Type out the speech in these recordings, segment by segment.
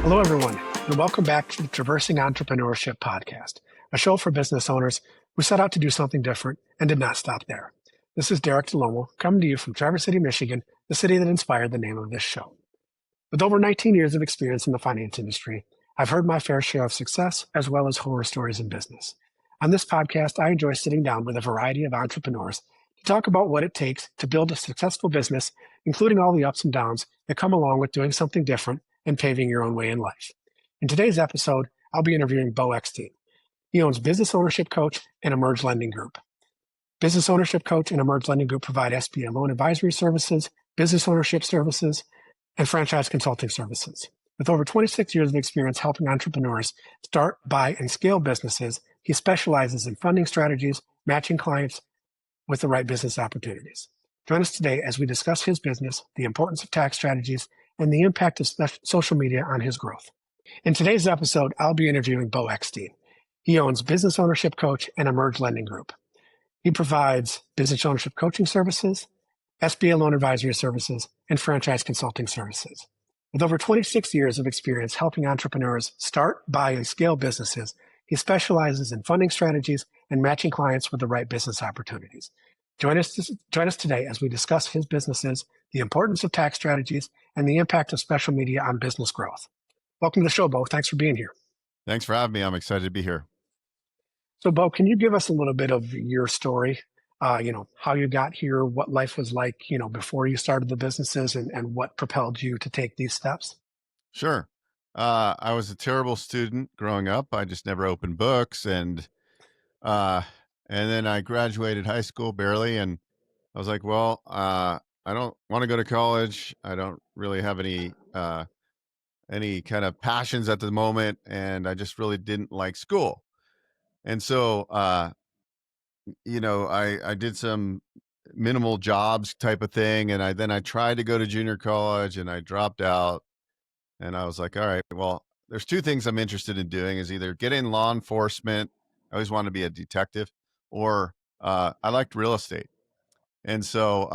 Hello, everyone, and welcome back to the Traversing Entrepreneurship podcast, a show for business owners who set out to do something different and did not stop there. This is Derek DeLomo, coming to you from Traverse City, Michigan, the city that inspired the name of this show. With over 19 years of experience in the finance industry, I've heard my fair share of success as well as horror stories in business. On this podcast, I enjoy sitting down with a variety of entrepreneurs to talk about what it takes to build a successful business, including all the ups and downs that come along with doing something different and paving your own way in life. In today's episode, I'll be interviewing Beau Eckstein. He owns Business Ownership Coach and Emerge Lending Group. Business Ownership Coach and Emerge Lending Group provide SBA loan advisory services, business ownership services, and franchise consulting services. With over 26 years of experience helping entrepreneurs start, buy, and scale businesses, he specializes in funding strategies, matching clients with the right business opportunities. Join us today as we discuss his business, the importance of tax strategies, and the impact of social media on his growth. In today's episode, I'll be interviewing Beau Eckstein. He owns Business Ownership Coach and Emerge Lending Group. He provides business ownership coaching services, SBA loan advisory services, and franchise consulting services. With over 26 years of experience helping entrepreneurs start, buy, and scale businesses, he specializes in funding strategies and matching clients with the right business opportunities. Join us today as we discuss his businesses, the importance of tax strategies, and the impact of social media on business growth. Welcome to the show, Beau. Thanks for being here. Thanks for having me. I'm excited to be here. So, Beau, can you give us a little bit of your story? How you got here, what life was like, before you started the businesses, and what propelled you to take these steps? Sure. I was a terrible student growing up. I just never opened books, and then I graduated high school barely, and I was like, well, I don't want to go to college. I don't really have any kind of passions at the moment, and I just really didn't like school. And so, I did some minimal jobs type of thing, and I tried to go to junior college, and I dropped out. And I was like, all right, well, there's two things I'm interested in doing: is either get in law enforcement. I always wanted to be a detective, or I liked real estate. And so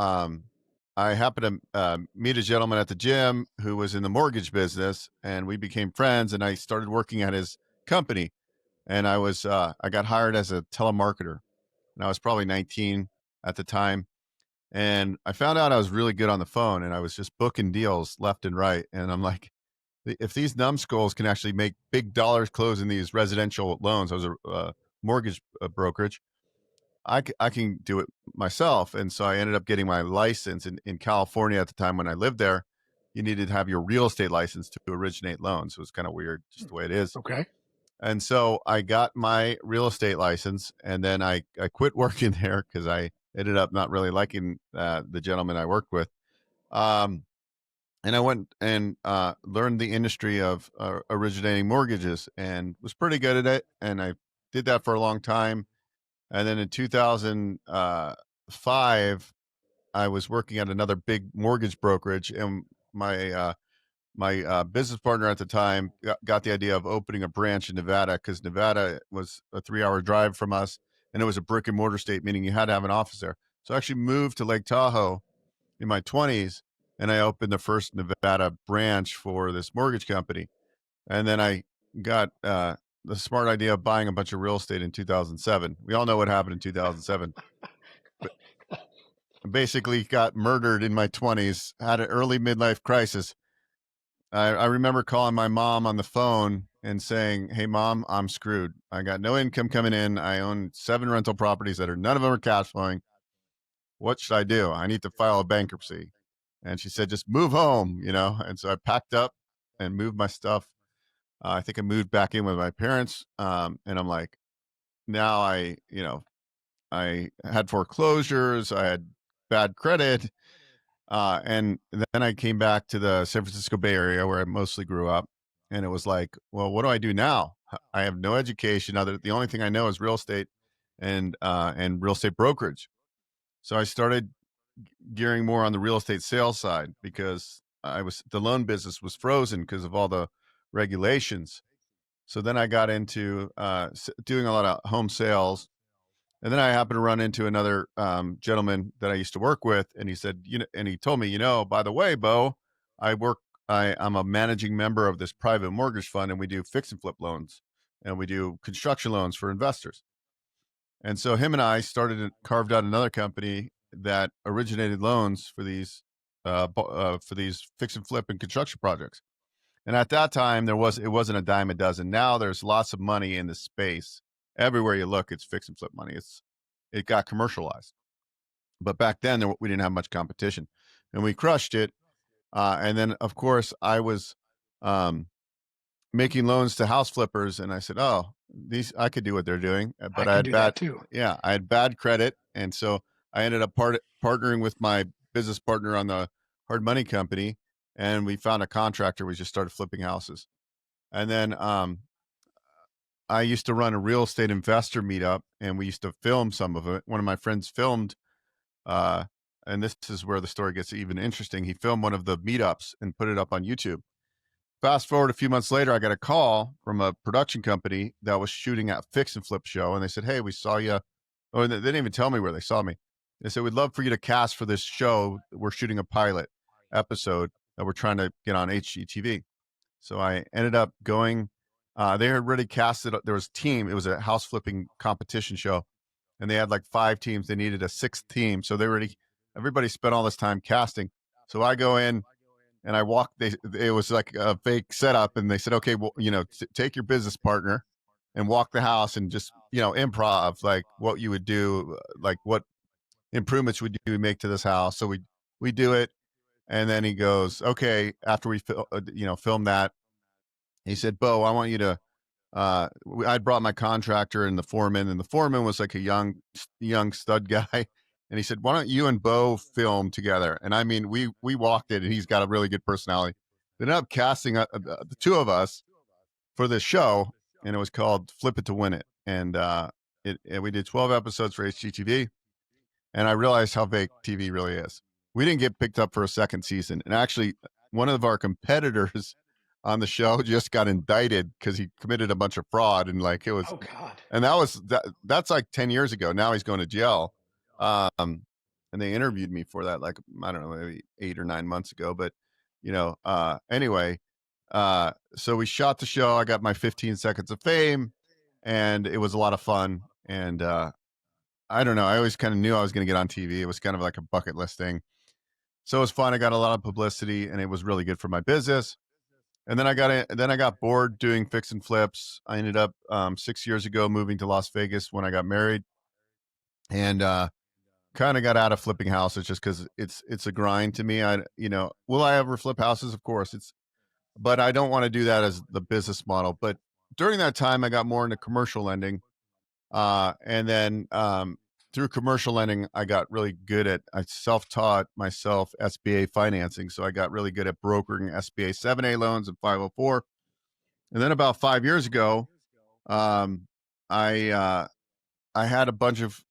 I happened to meet a gentleman at the gym who was in the mortgage business, and we became friends, and I started working at his company. And I got hired as a telemarketer, and I was probably 19 at the time. And I found out I was really good on the phone, and I was just booking deals left and right. And I'm like, if these numbskulls can actually make big dollars closing these residential loans, I was a mortgage brokerage, I can do it myself. And so I ended up getting my license in California at the time. When I lived there, you needed to have your real estate license to originate loans. It was kind of weird, just the way it is. Okay. And so I got my real estate license, and then I quit working there because I ended up not really liking the gentleman I worked with. And I went and learned the industry of originating mortgages, and was pretty good at it. And I did that for a long time. And then in 2005, I was working at another big mortgage brokerage, and my business partner at the time got the idea of opening a branch in Nevada, because Nevada was a 3-hour drive from us, and it was a brick and mortar state, meaning you had to have an office there. So I actually moved to Lake Tahoe in my 20s, and I opened the first Nevada branch for this mortgage company. And then I got the smart idea of buying a bunch of real estate in 2007. We all know what happened in 2007. But basically got murdered in my 20s, had an early midlife crisis. I remember calling my mom on the phone and saying, hey, Mom, I'm screwed. I got no income coming in. I own 7 rental properties that none of them are cash flowing. What should I do? I need to file a bankruptcy. And she said, just move home, And so I packed up and moved my stuff. I think I moved back in with my parents. And I'm like, now I had foreclosures. I had bad credit. And then I came back to the San Francisco Bay Area, where I mostly grew up. And it was like, well, what do I do now? I have no education. The only thing I know is real estate and real estate brokerage. So I started gearing more on the real estate sales side, because the loan business was frozen because of all the regulations. So then I got into doing a lot of home sales. And then I happened to run into another gentleman that I used to work with, and he said, and he told me, by the way, Beau, I work I'm a managing member of this private mortgage fund, and we do fix and flip loans, and we do construction loans for investors. And so him and I started and carved out another company that originated loans for these fix and flip and construction projects. And at that time, it wasn't a dime a dozen. Now there's lots of money in this space. Everywhere you look, it's fix and flip money. It got commercialized, but back then we didn't have much competition, and we crushed it. And then, of course, I was um, making loans to house flippers, and I said, "Oh, these I could do what they're doing," I but I can had do that bad, too. yeah, I had bad credit, and so I ended up partnering with my business partner on the hard money company, and we found a contractor. We just started flipping houses, and then I used to run a real estate investor meetup, and we used to film some of it. One of my friends filmed, uh, and this is where the story gets even interesting. He filmed one of the meetups and put it up on YouTube. Fast forward a few months later, I got a call from a production company that was shooting at Fix and Flip show, and they said, "Hey, we saw you." Oh, they didn't even tell me where they saw me. They said, "We'd love for you to cast for this show. We're shooting a pilot episode that we're trying to get on HGTV." So I ended up going. They had already casted. There was a team. It was a house flipping competition show, and they had like 5 teams. They needed a sixth team, so everybody spent all this time casting. So I go in and I walked. It was like a fake setup, and they said, "Okay, well, take your business partner and walk the house and just improv like what you would do, like what improvements would you make to this house." So we do it, and then he goes, "Okay." After we film that, he said, "Beau, I want you to." I'd brought my contractor and the foreman, and the foreman was like a young stud guy. And he said, "Why don't you and Beau film together?" And I mean, we walked it, and he's got a really good personality. They ended up casting the two of us for this show, and it was called "Flip It to Win It." And we did 12 episodes for HGTV, and I realized how fake TV really is. We didn't get picked up for a second season, and actually, one of our competitors on the show just got indicted because he committed a bunch of fraud, and like it was, Oh God. and that's like 10 years ago. Now he's going to jail. And they interviewed me for that, like, I don't know, maybe 8 or 9 months ago. But anyway, so we shot the show. I got my 15 seconds of fame, and it was a lot of fun. And I don't know. I always kind of knew I was going to get on TV. It was kind of like a bucket list thing. So it was fun. I got a lot of publicity, and it was really good for my business. And then I got bored doing fix and flips. I ended up 6 years ago moving to Las Vegas when I got married, and kind of got out of flipping houses just because it's a grind to me. Will I ever flip houses? Of course, but I don't want to do that as the business model. But during that time, I got more into commercial lending, and then through commercial lending, I got really good at. I self-taught myself SBA financing, so I got really good at brokering SBA 7A loans and 504. And then about 5 years ago, um, I I had a bunch of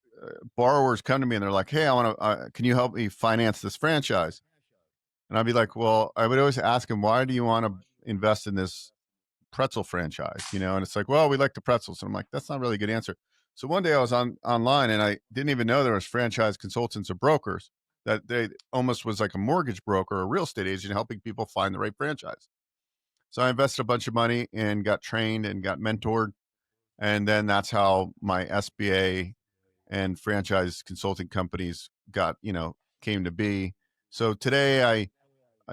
borrowers come to me, and they're like, "Hey, I want to. Can you help me finance this franchise?" And I'd be like, "Well," I would always ask them, "Why do you want to invest in this pretzel franchise?" And it's like, "Well, we like the pretzels." And I'm like, "That's not really a good answer." So one day I was online, and I didn't even know there was franchise consultants or brokers, that they almost was like a mortgage broker or a real estate agent helping people find the right franchise. So I invested a bunch of money and got trained and got mentored. And then that's how my SBA and franchise consulting companies came to be. So today I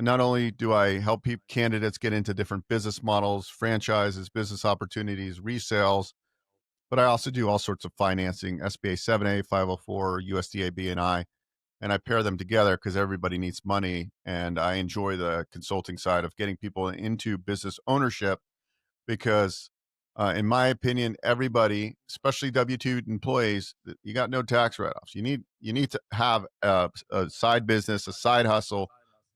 not only do I help candidates get into different business models, franchises, business opportunities, resales, but I also do all sorts of financing, SBA 7A, 504, USDA B&I, and I pair them together because everybody needs money. And I enjoy the consulting side of getting people into business ownership because, in my opinion, everybody, especially W-2 employees, you got no tax write-offs. You need to have a side business, a side hustle,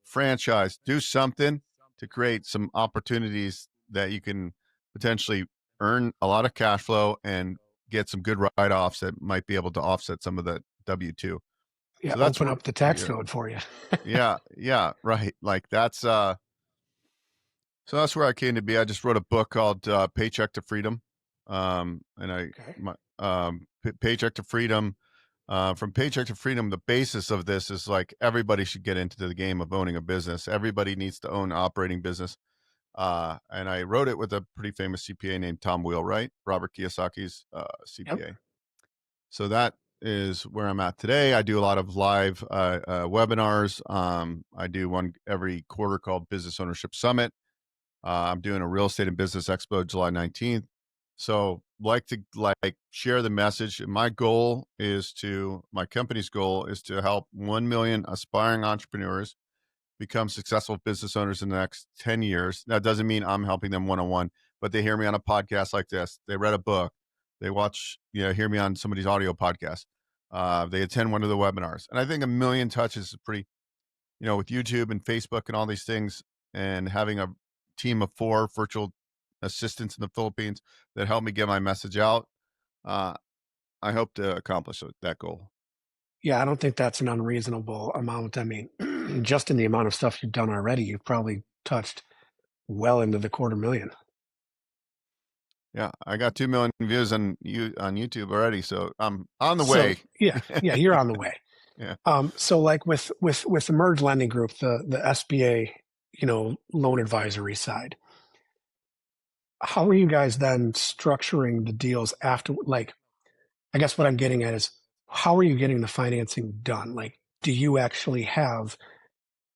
franchise, do something to create some opportunities that you can potentially earn a lot of cash flow and get some good write-offs that might be able to offset some of the W-2. Yeah, So that's open where, up the tax yeah, code for you. yeah, right. Like so that's where I came to be. I just wrote a book called Paycheck to Freedom. And I Okay. my Paycheck to Freedom. From paycheck to freedom, the basis of this is like everybody should get into the game of owning a business. Everybody needs to own operating business. And I wrote it with a pretty famous CPA named Tom Wheelwright, Robert Kiyosaki's Yep. CPA. So that is where I'm at today. I do a lot of live webinars. I do one every quarter called Business Ownership Summit. I'm doing a real estate and business expo July 19th. So like to share the message. My company's goal is to help 1 million aspiring entrepreneurs become successful business owners in the next 10 years. That doesn't mean I'm helping them one-on-one, but they hear me on a podcast like this. They read a book. They watch, hear me on somebody's audio podcast. They attend one of the webinars. And I think 1 million touches is pretty, with YouTube and Facebook and all these things, and having a team of 4 virtual assistants in the Philippines that help me get my message out. I hope to accomplish that goal. Yeah, I don't think that's an unreasonable amount. I mean, just in the amount of stuff you've done already, you've probably touched well into the 250,000. Yeah, I got 2 million views on YouTube already, so I'm on the So way. yeah, you're on the way. Yeah. So like with the Merge Lending Group, the SBA, loan advisory side, how are you guys then structuring the deals after? Like, I guess what I'm getting at is, how are you getting the financing done? Like, do you actually have,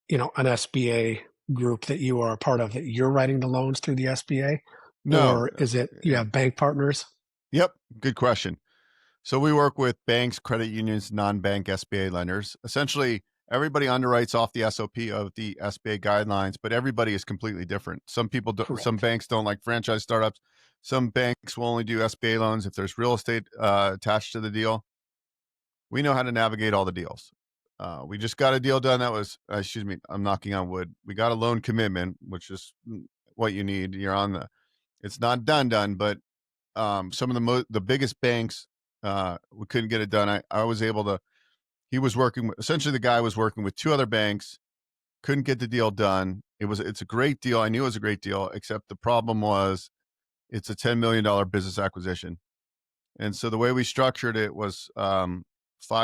an SBA group that you are a part of, that you're writing the loans through the SBA, No. or is it you have bank partners? Yep. Good question. So we work with banks, credit unions, non-bank SBA lenders. Essentially, everybody underwrites off the SOP of the SBA guidelines, but everybody is completely different. Some Correct. banks don't like franchise startups. Some banks will only do SBA loans if there's real estate attached to the deal. We know how to navigate all the deals. We just got a deal done that was, excuse me, I'm knocking on wood. We got a loan commitment, which is what you need. It's not done, but some of the biggest banks, we couldn't get it done. I was able to. Essentially the guy was working with 2 other banks, couldn't get the deal done. It's a great deal. I knew it was a great deal, except the problem was it's a $10 million business acquisition. And so the way we structured it was $5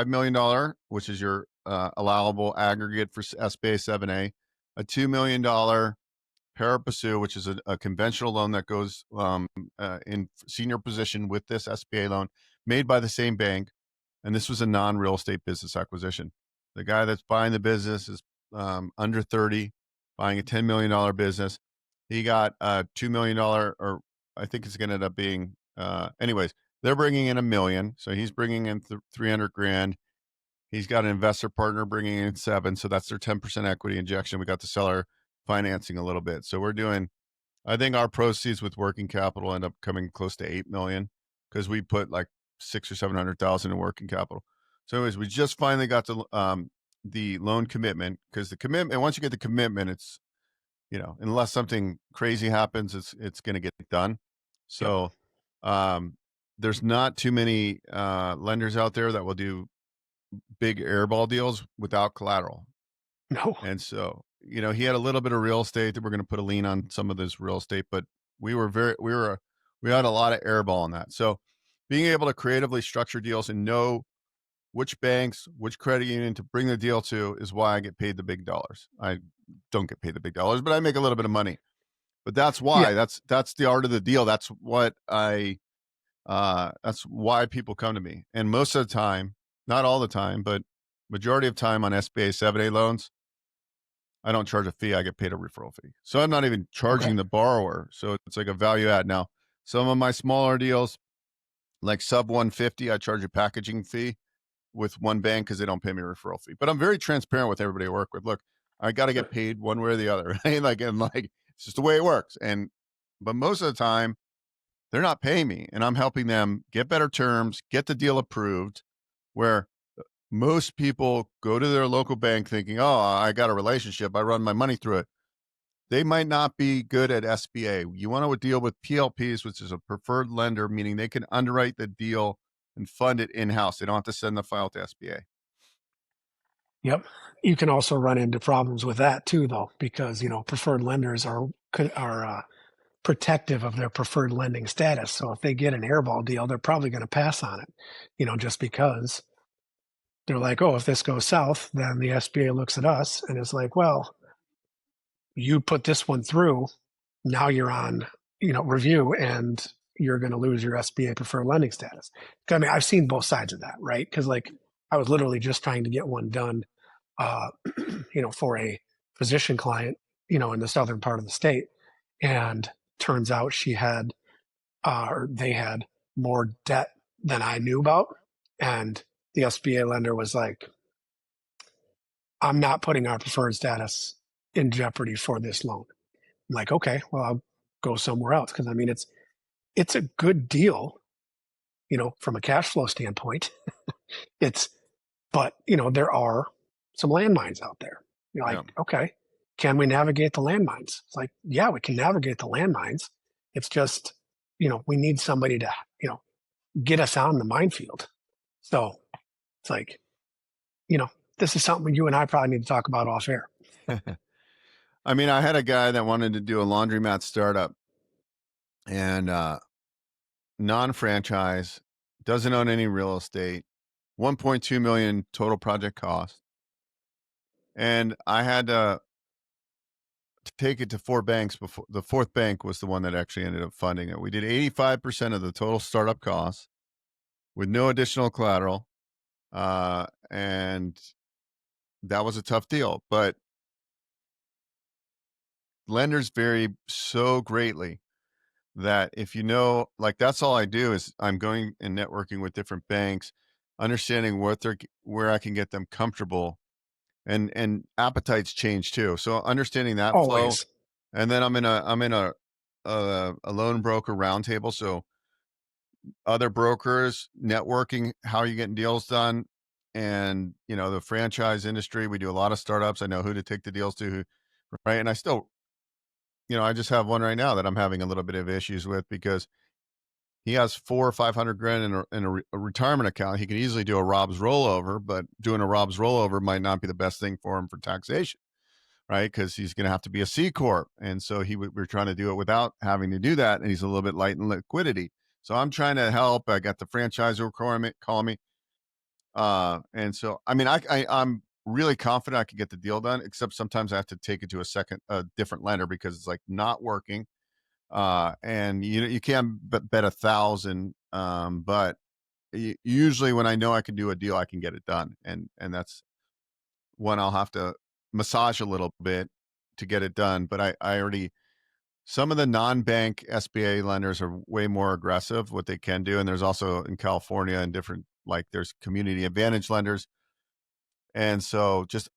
million, which is your allowable aggregate for SBA 7A, a $2 million pari passu, which is a conventional loan that goes in senior position with this SBA loan, made by the same bank. And this was a non-real estate business acquisition. The guy that's buying the business is under 30, buying a $10 million business. He got a $2 million, or I think it's going to end up being, anyways, they're bringing in $1 million. So he's bringing in 300 grand. He's got an investor partner bringing in 7. So that's their 10% equity injection. We got the seller financing a little bit. So I think our proceeds with working capital end up coming close to 8 million, because we put like 600,000 or 700,000 in working capital. So anyways, we just finally got the loan commitment, because the commitment, once you get the commitment, it's, unless something crazy happens, it's going to get done. Yep. So there's not too many lenders out there that will do big airball deals without collateral. No. And so, he had a little bit of real estate that we're going to put a lien on some of this real estate, but we had a lot of airball on that. So being able to creatively structure deals and know which banks, which credit union to bring the deal to is why I get paid the big dollars. I don't get paid the big dollars, but I make a little bit of money. But that's why. Yeah. That's the art of the deal. That's why people come to me. And most of the time, not all the time, but majority of time on SBA 7A loans, I don't charge a fee. I get paid a referral fee. So I'm not even charging Okay. the borrower. So it's like a value add. Now, some of my smaller deals, like sub 150, I charge a packaging fee with one bank because they don't pay me a referral fee. But I'm very transparent with everybody I work with. Look, I got to Sure. get paid one way or the other. Right? It's just the way it works. But most of the time, they're not paying me, and I'm helping them get better terms, get the deal approved, where most people go to their local bank thinking, oh, I got a relationship, I run my money through it. They might not be good at SBA. You want to deal with PLPs, which is a preferred lender, meaning they can underwrite the deal and fund it in-house. They don't have to send the file to SBA. Yep. You can also run into problems with that too, though, because preferred lenders are protective of their preferred lending status. So if they get an airball deal, they're probably going to pass on it, just because. they're like, oh, if this goes south, then the SBA looks at us and is like, well, you put this one through, now you're on, review, and you're going to lose your SBA preferred lending status. I mean, I've seen both sides of that, right? Because like I was literally just trying to get one done, uh, for a physician client, in the southern part of the state, and turns out or they had more debt than I knew about, and the SBA lender was like, I'm not putting our preferred status in jeopardy for this loan. I'm like, okay, well, I'll go somewhere else. Cause I mean, it's a good deal, from a cash flow standpoint. It's, but there are some landmines out there. You're like, Yeah. okay, can we navigate the landmines? It's like, yeah, we can navigate the landmines. It's just, we need somebody to, get us on the minefield. So it's like, you know, this is something you and I probably need to talk about off air. I mean, I had a guy that wanted to do a laundromat startup and non-franchise, doesn't own any real estate, 1.2 million total project cost. And I had to take it to 4 banks before the fourth bank was the one that actually ended up funding it. We did 85% of the total startup costs with no additional collateral. And that was a tough deal, but lenders vary so greatly that if like that's all I do is I'm going and networking with different banks, understanding where I can get them comfortable, and appetites change too. So understanding that flow, Always. and then I'm in a loan broker roundtable. So other brokers networking, how are you getting deals done? And the franchise industry, we do a lot of startups. I know who to take the deals to, right? And I still, I just have one right now that I'm having a little bit of issues with because he has 400 or 500 grand in a retirement account. He could easily do a Rob's rollover, but doing a Rob's rollover might not be the best thing for him for taxation, right? Because he's going to have to be a C corp, and so we're trying to do it without having to do that, and he's a little bit light in liquidity. So I'm trying to help. I got the franchisor calling me, and so I mean, I'm really confident I could get the deal done. Except sometimes I have to take it to a different lender because it's like not working. And you can't bet 1,000. But usually when I know I can do a deal, I can get it done. And that's when I'll have to massage a little bit to get it done. But I already, some of the non-bank SBA lenders are way more aggressive what they can do. And there's also in California and different, like there's community advantage lenders. And so just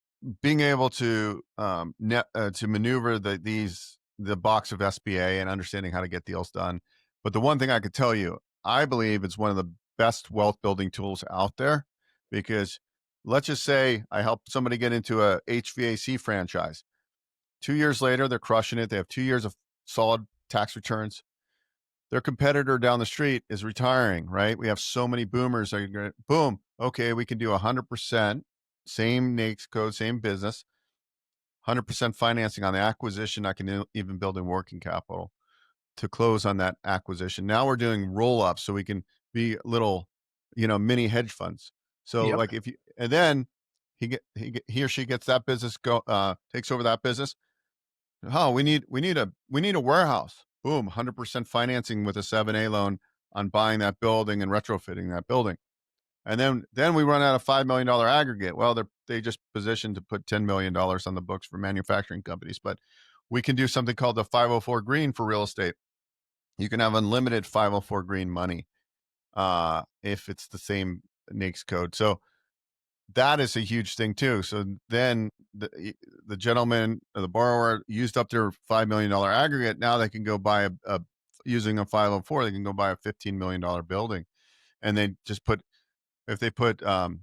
being able to to maneuver the box of SBA and understanding how to get deals done. But the one thing I could tell you, I believe it's one of the best wealth building tools out there, because let's just say I help somebody get into a HVAC franchise. 2 years later, they're crushing it. They have 2 years of solid tax returns. Their competitor down the street is retiring, right? We have so many boomers. Boom. Okay, we can do 100%, same NAICS code, same business, 100% financing on the acquisition. I can even build in working capital to close on that acquisition. Now we're doing roll ups so we can be little, mini hedge funds. So Yep. like and then he or she gets that business, takes over that business. Oh, we need a warehouse. Boom, 100% financing with a 7A loan on buying that building and retrofitting that building. And then we run out of $5 million aggregate. Well, they just positioned to put $10 million on the books for manufacturing companies, but we can do something called the 504 green for real estate. You can have unlimited 504 green money if it's the same NAICS code. So that is a huge thing too. So then the gentleman or the borrower used up their $5 million aggregate. Now they can go buy using a 504, they can go buy a $15 million building. And they just if they put, to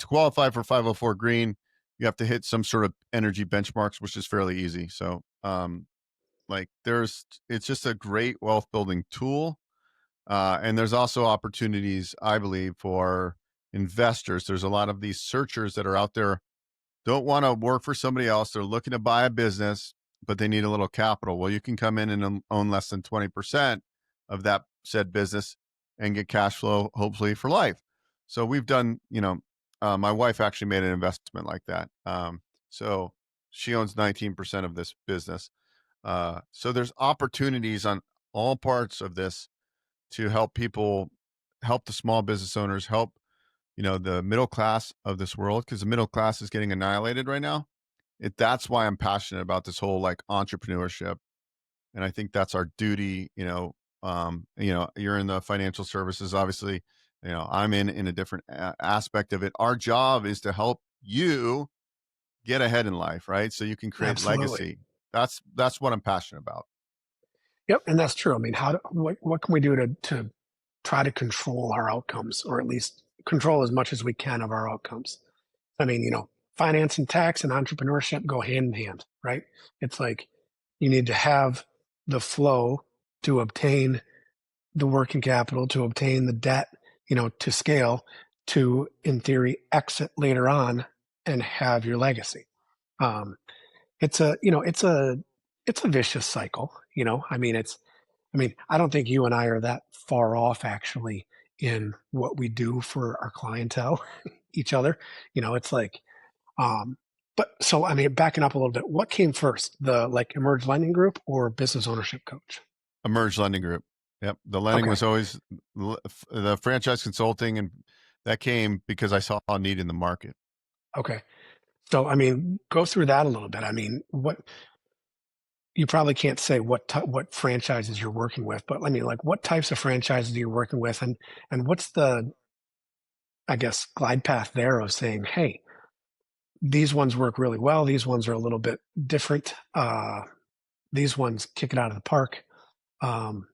qualify for 504 green, you have to hit some sort of energy benchmarks, which is fairly easy. So, like it's just a great wealth building tool. And there's also opportunities, I believe, for investors. There's a lot of these searchers that are out there, don't want to work for somebody else. They're looking to buy a business, but they need a little capital. Well, you can come in and own less than 20% of that said business and get cash flow, hopefully for life. So we've done, my wife actually made an investment like that. So she owns 19% of this business. So there's opportunities on all parts of this to help people, help the small business owners, help, the middle class of this world, because the middle class is getting annihilated right now. That's why I'm passionate about this whole like entrepreneurship. And I think that's our duty. You're in the financial services, obviously. I'm in a different aspect of it. Our job is to help you get ahead in life, right? So you can create Absolutely. legacy. That's what I'm passionate about. Yep, and that's true. I mean, what can we do to try to control our outcomes, or at least control as much as we can of our outcomes? I mean, finance and tax and entrepreneurship go hand in hand, right? It's like you need to have the flow to obtain the working capital, to obtain the debt, to scale, to, in theory, exit later on and have your legacy. Um, it's a, it's a vicious cycle. I don't think you and I are that far off actually in what we do for our clientele, each other. It's like, um, but so, backing up a little bit, what came first, the like Emerge Lending Group or Business Ownership Coach? Emerge Lending Group. Yep. The lending Okay. was always the franchise consulting, and that came because I saw a need in the market. Okay. So, go through that a little bit. What you probably can't say what franchises you're working with, but like what types of franchises are you working with, and what's the, I guess, glide path there of saying, hey, these ones work really well, these ones are a little bit different, these ones kick it out of the park, um,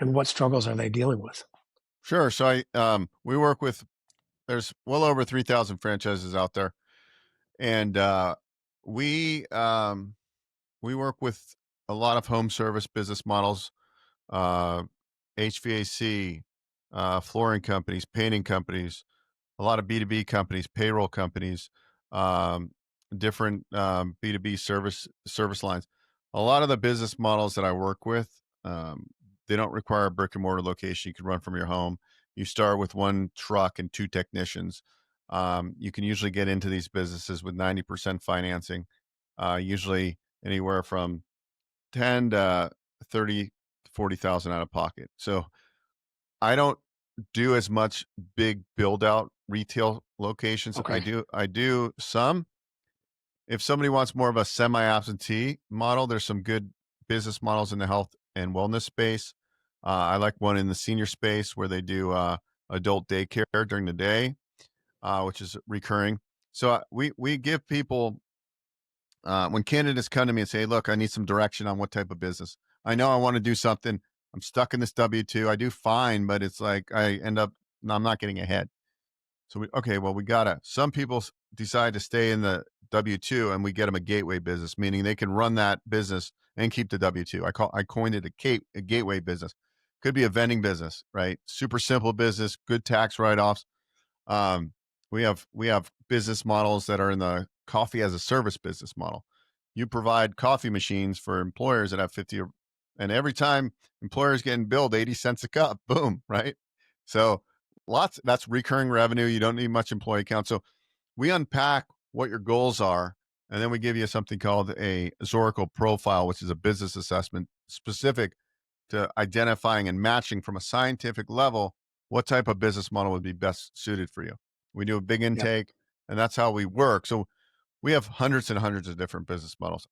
and what struggles are they dealing with? Sure. So we work with, there's well over 3,000 franchises out there. And we, um, we work with a lot of home service business models, uh, HVAC, flooring companies, painting companies, a lot of B2B companies, payroll companies, um, different B2B service lines. A lot of the business models that I work with, um, they don't require a brick and mortar location. You can run from your home. You start with one truck and two technicians. You can usually get into these businesses with 90% financing, usually anywhere from 10 to 30, 40,000 out of pocket. So I don't do as much big build out retail locations. I Okay. do I do some. If somebody wants more of a semi-absentee model, there's some good business models in the health and wellness space. I like one in the senior space where they do adult daycare during the day, which is recurring. So we give people, when candidates come to me and say, "Look, I need some direction on what type of business. I know I want to do something. I'm stuck in this W-2. I do fine, but it's like I end up, no, I'm not getting ahead." So okay, well, we gotta. Some people decide to stay in the W-2, and we get them a gateway business, meaning they can run that business and keep the W-2. I coined it a gateway business. Could be a vending business, right? Super simple business, good tax write-offs. Um, we have business models that are in the coffee as a service business model. You provide coffee machines for employers that have 50, and every time employers getting billed 80 cents a cup, boom, right? So lots, that's recurring revenue. You don't need much employee count. So we unpack what your goals are, and then we give you something called a Zoracle profile, which is a business assessment specific to identifying and matching from a scientific level what type of business model would be best suited for you. We do a big Yep. intake, and that's how we work. So we have hundreds and hundreds of different business models.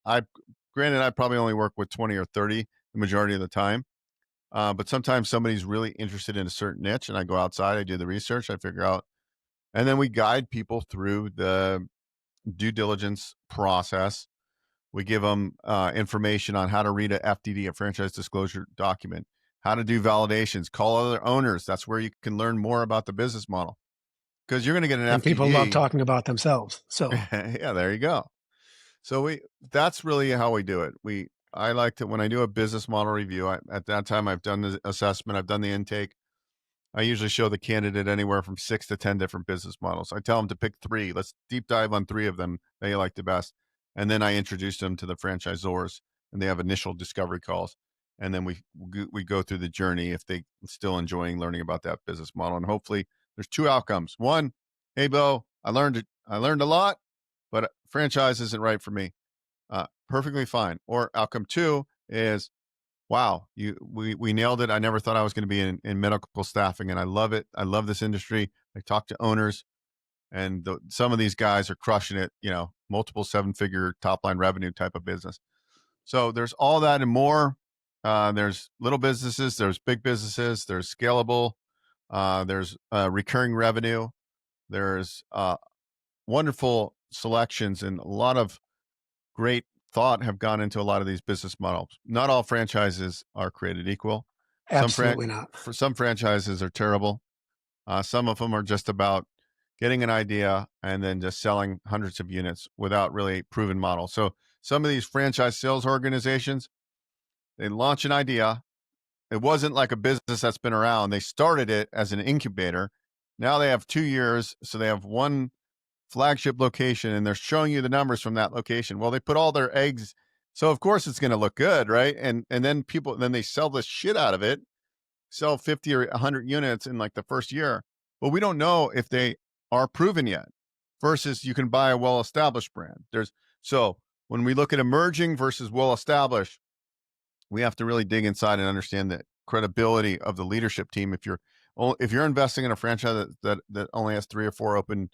Granted, I probably only work with 20 or 30 the majority of the time. But sometimes somebody's really interested in a certain niche, and I go outside, I do the research, I figure out, and then we guide people through the due diligence process. We give them information on how to read a FDD, a franchise disclosure document, how to do validations, call other owners. That's where you can learn more about the business model, because you're going to get an And people love FDD. talking about themselves. So, Yeah, there you go. So that's really how we do it. I like to, when I do a business model review, at that time I've done the assessment, I've done the intake. I usually show the candidate anywhere from 6 to 10 different business models. I tell them to pick three. Let's deep dive on three of them that you like the best. And then I introduce them to the franchisors, and they have initial discovery calls. And then we go through the journey if they still enjoying learning about that business model. And hopefully there's two outcomes. One, hey, Beau, I learned a lot, but franchise isn't right for me. Perfectly fine. Or outcome two is, wow, we nailed it. I never thought I was going to be in medical staffing, and I love it. I love this industry. I talk to owners, and some of these guys are crushing it. Multiple seven-figure top-line revenue type of business. So there's all that and more. There's little businesses, there's big businesses, there's scalable, there's recurring revenue, there's wonderful selections, and a lot of great thought have gone into a lot of these business models. Not all franchises are created equal. Absolutely not. For some franchises are terrible. Some of them are just about getting an idea and then just selling hundreds of units without really proven model. So some of these franchise sales organizations, they launch an idea. It wasn't like a business that's been around. They started it as an incubator. Now they have 2 years, so they have one flagship location, and they're showing you the numbers from that location. Well, they put all their eggs, so of course it's going to look good, right? And then they sell the shit out of it, sell 50 or 100 units in like the first year. But we don't know if they are proven yet. Versus you can buy a well-established brand. So when we look at emerging versus well-established, we have to really dig inside and understand the credibility of the leadership team. If you're investing in a franchise that only has 3 or 4 open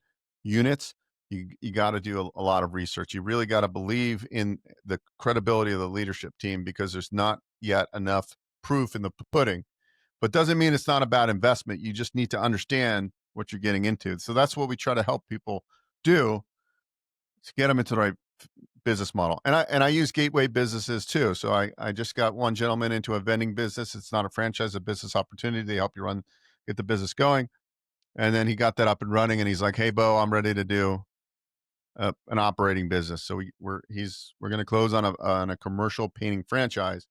units, you got to do a lot of research. You really got to believe in the credibility of the leadership team, because there's not yet enough proof in the pudding. But doesn't mean it's not a bad investment. You just need to understand what you're getting into. So that's what we try to help people do, to get them into the right business model. And I use gateway businesses too. So I just got one gentleman into a vending business. It's not a franchise, a business opportunity. They help you get the business going. And then he got that up and running, and he's like, hey, Beau, I'm ready to do an operating business. So we're going to close on a commercial painting franchise.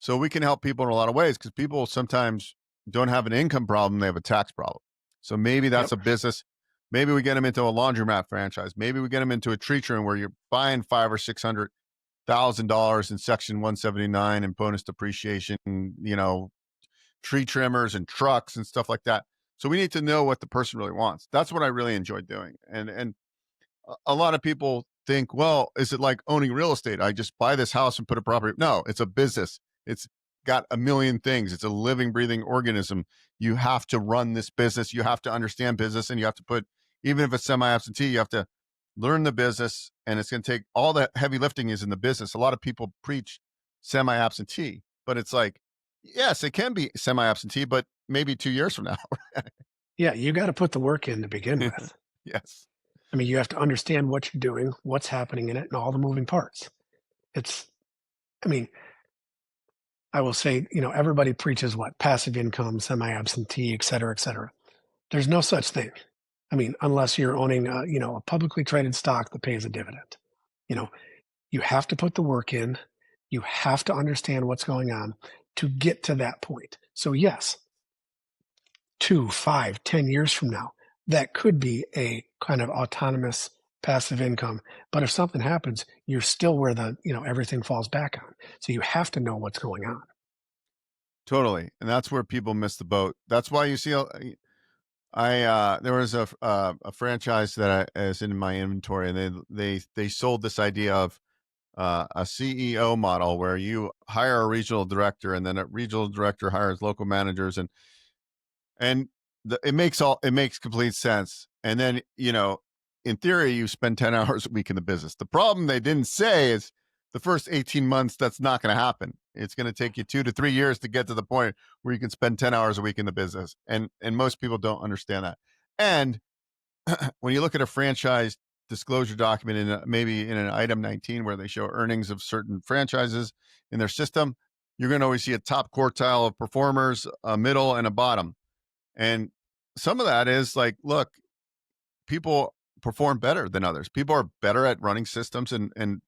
So we can help people in a lot of ways, because people sometimes don't have an income problem. They have a tax problem. So maybe that's a business. Maybe we get them into a laundromat franchise. Maybe we get them into a tree trim where you're buying $500,000 or $600,000 in Section 179 and bonus depreciation, tree trimmers and trucks and stuff like that. So we need to know what the person really wants. That's what I really enjoy doing. And a lot of people think, well, is it like owning real estate? I just buy this house and put a property. No, it's a business. It's got a million things. It's a living, breathing organism. You have to run this business. You have to understand business, and you have to put, even if it's semi-absentee, you have to learn the business, and it's going to take, all the heavy lifting is in the business. A lot of people preach semi-absentee, but it's like, yes, it can be semi-absentee, but maybe 2 years from now. Yeah, you got to put the work in to begin with. Yes. I mean, you have to understand what you're doing, what's happening in it, and all the moving parts. I will say, everybody preaches what? Passive income, semi-absentee, et cetera, et cetera. There's no such thing. Unless you're owning a publicly traded stock that pays a dividend. You have to put the work in. You have to understand what's going on to get to that point. So yes, 2, 5, 10 years from now, that could be a kind of autonomous passive income. But if something happens, you're still where everything falls back on. So you have to know what's going on. Totally. And that's where people miss the boat. That's why you see, there was a franchise that is in my inventory, and they sold this idea of a CEO model where you hire a regional director, and then a regional director hires local managers, and it makes complete sense. And then, in theory, you spend 10 hours a week in the business. The problem they didn't say is the first 18 months, that's not going to happen. It's going to take you 2 to 3 years to get to the point where you can spend 10 hours a week in the business. And most people don't understand that. And when you look at a franchise disclosure document, maybe in an item 19 where they show earnings of certain franchises in their system, you're going to always see a top quartile of performers, a middle, and a bottom. And some of that is like, look, people perform better than others. People are better at running systems, and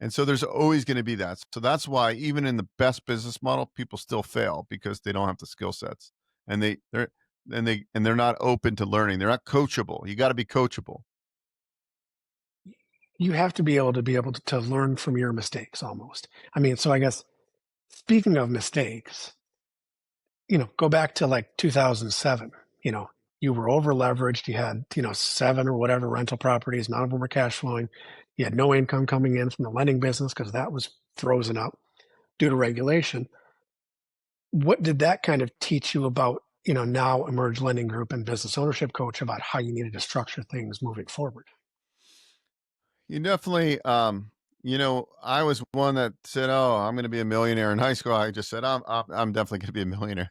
so there's always going to be that. So that's why even in the best business model, people still fail, because they don't have the skill sets, and they're not open to learning. They're not coachable. You got to be coachable. You have to be able to learn from your mistakes almost. So I guess, speaking of mistakes, go back to like 2007, you were over leveraged. You had, 7 or whatever rental properties. None of them were cash flowing. You had no income coming in from the lending business because that was frozen up due to regulation. What did that kind of teach you about, now Emerge Lending Group and Business Ownership Coach about how you needed to structure things moving forward? You definitely, I was one that said, "Oh, I'm going to be a millionaire." In high school, I just said, I'm definitely going to be a millionaire,"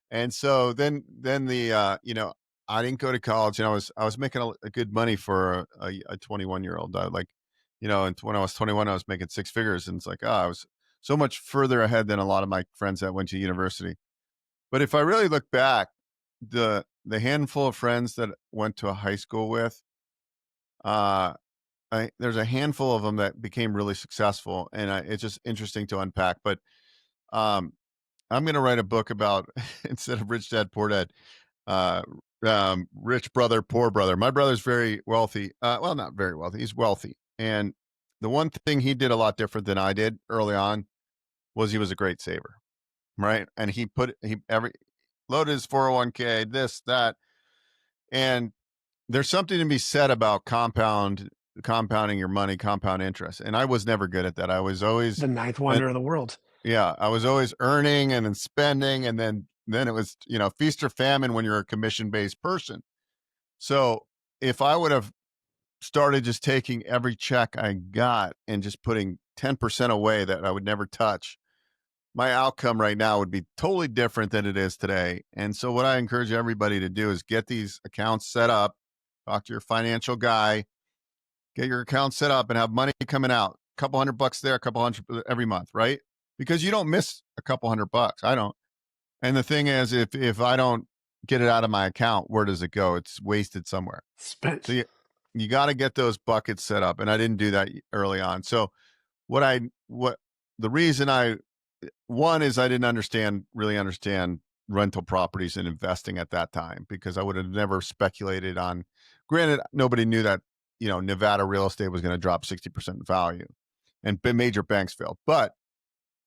And so then I didn't go to college, and I was making a good money for a 21-year-old. Like, and when I was 21, I was making six figures, and it's like, I was so much further ahead than a lot of my friends that went to university. But if I really look back, the handful of friends that went to a high school with, uh, there's a handful of them that became really successful, and it's just interesting to unpack. But um, I'm going to write a book about instead of Rich Dad Poor Dad, uh, rich brother, poor brother. My brother's very wealthy. Well, not very wealthy. He's wealthy. And the one thing he did a lot different than I did early on was he was a great saver, right? And he every loaded his 401k, this, that. And there's something to be said about compounding your money, compound interest. And I was never good at that. I was always, The ninth uh, wonder of the world. yeah, I was always earning and then spending, and then it was, feast or famine when you're a commission-based person. So if I would have started just taking every check I got and just putting 10% away that I would never touch, my outcome right now would be totally different than it is today. And so what I encourage everybody to do is get these accounts set up, talk to your financial guy, get your account set up and have money coming out. A couple $100 there, a couple hundred every month, right? Because you don't miss a couple $100. I don't. And the thing is, if I don't get it out of my account, where does it go? It's wasted somewhere. So Spent. you got to get those buckets set up, and I didn't do that early on. So what the reason I one is I didn't really understand rental properties and investing at that time, because I would have never speculated on. Granted, nobody knew that Nevada real estate was going to drop 60% in value, and major banks failed, but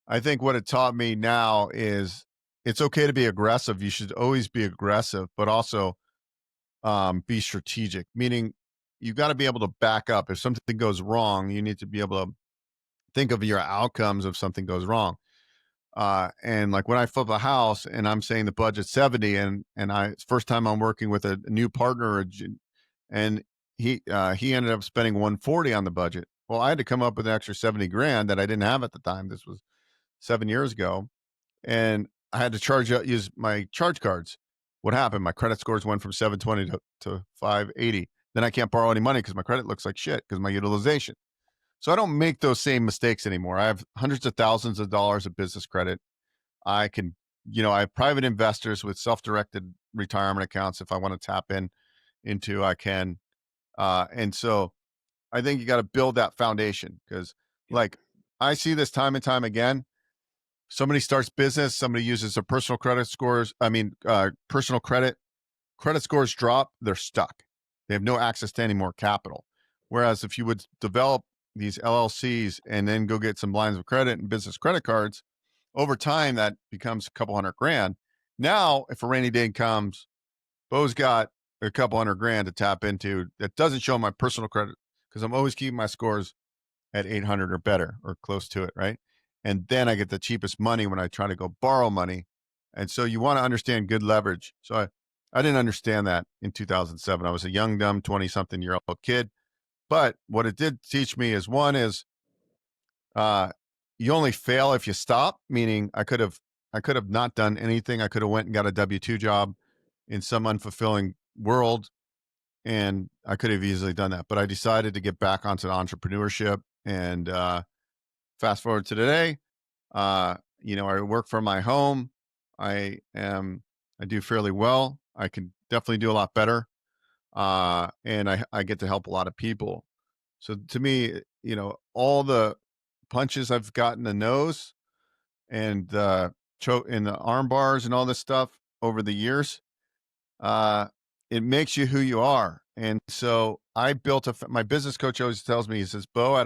I think what it taught me now is it's okay to be aggressive. You should always be aggressive, but also be strategic, meaning you got to be able to back up. If something goes wrong, you need to be able to think of your outcomes if something goes wrong. And like when I flip a house and I'm saying the budget's 70, and it's first time I'm working with a new partner, and he ended up spending 140 on the budget. Well, I had to come up with an extra 70 grand that I didn't have at the time. This was 7 years ago, and I had to use my charge cards. What happened? My credit scores went from 720 to 580. Then I can't borrow any money because my credit looks like shit because my utilization. So I don't make those same mistakes anymore. I have hundreds of thousands of dollars of business credit. I can, I have private investors with self-directed retirement accounts. If I want to tap into, I can. And so I think you got to build that foundation, because like I see this time and time again. Somebody starts business, somebody uses their personal credit scores. Personal credit scores drop, they're stuck. They have no access to any more capital. Whereas if you would develop these LLCs and then go get some lines of credit and business credit cards, over time that becomes a couple hundred grand. Now, if a rainy day comes, Beau's got a couple hundred grand to tap into that doesn't show my personal credit, because I'm always keeping my scores at 800 or better or close to it, right? And then I get the cheapest money when I try to go borrow money. And so you want to understand good leverage. So I didn't understand that in 2007. I was a young, dumb 20-something-year-old kid. But what it did teach me is, one is uh, you only fail if you stop, meaning I could have not done anything. I could have went and got a W-2 job in some unfulfilling world, and I could have easily done that. But I decided to get back onto entrepreneurship, and fast forward to today. I work from my home. I do fairly well. I can definitely do a lot better. And I get to help a lot of people. So to me, all the punches I've gotten in the nose, and the choke in the arm bars and all this stuff over the years, uh, it makes you who you are. And so I built my business coach always tells me, he says, Beau,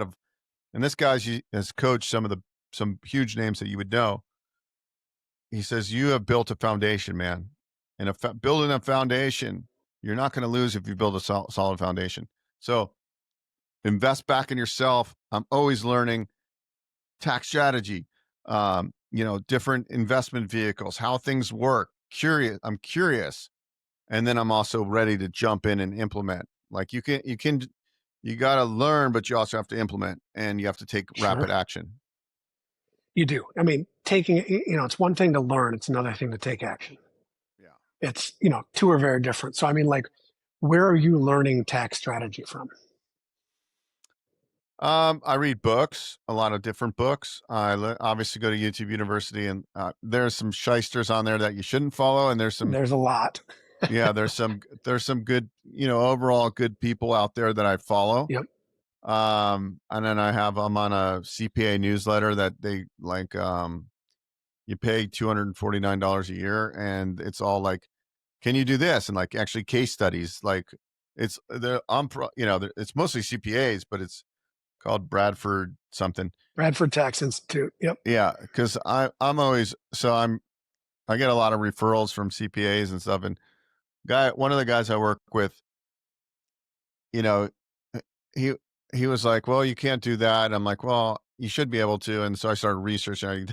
and this has coached some huge names that you would know. He says, you have built a foundation, man. And building a foundation, you're not going to lose if you build a solid foundation. So invest back in yourself. I'm always learning tax strategy, different investment vehicles, how things work. I'm curious. And then I'm also ready to jump in and implement. Like you got to learn, but you also have to implement, and you have to take Sure. rapid action. You do. I mean, it's one thing to learn, it's another thing to take action. Yeah. It's, two are very different. So, I mean, like, where are you learning tax strategy from? I read books, a lot of different books. Obviously go to YouTube University, and there's some shysters on there that you shouldn't follow, and There's a lot. there's some good, overall good people out there that I follow. Yep. And then I'm on a CPA newsletter that they like. You pay $249 a year, and it's all like, can you do this? And like actually case studies, like it's it's mostly CPAs, but it's called Bradford something. Bradford Tax Institute. Yep. Yeah, because I get a lot of referrals from CPAs and stuff. And one of the guys I work with, you know, he he was like, "Well, you can't do that." And I'm like, "Well, you should be able to." And so I started researching.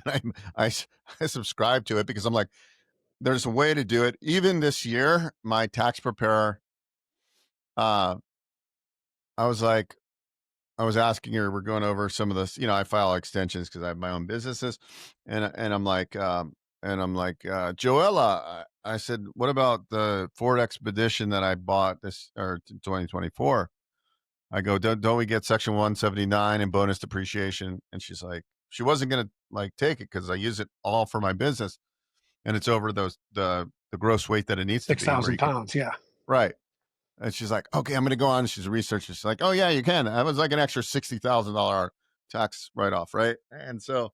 I subscribed to it because I'm like, there's a way to do it. Even this year, my tax preparer, uh, I was like, I was asking her, we're going over some of this, I file extensions because I have my own businesses. And I'm like, Joella, I said, what about the Ford Expedition that I bought this or 2024? I go, don't we get section 179 and bonus depreciation? And she's like, she wasn't going to like take it because I use it all for my business. And it's over the gross weight that it needs to Six be, where thousand you can, pounds. Yeah. right. And she's like, okay, I'm going to go on. She's a researcher. She's like, oh yeah, you can. That was like an extra $60,000 tax write-off. Right. And so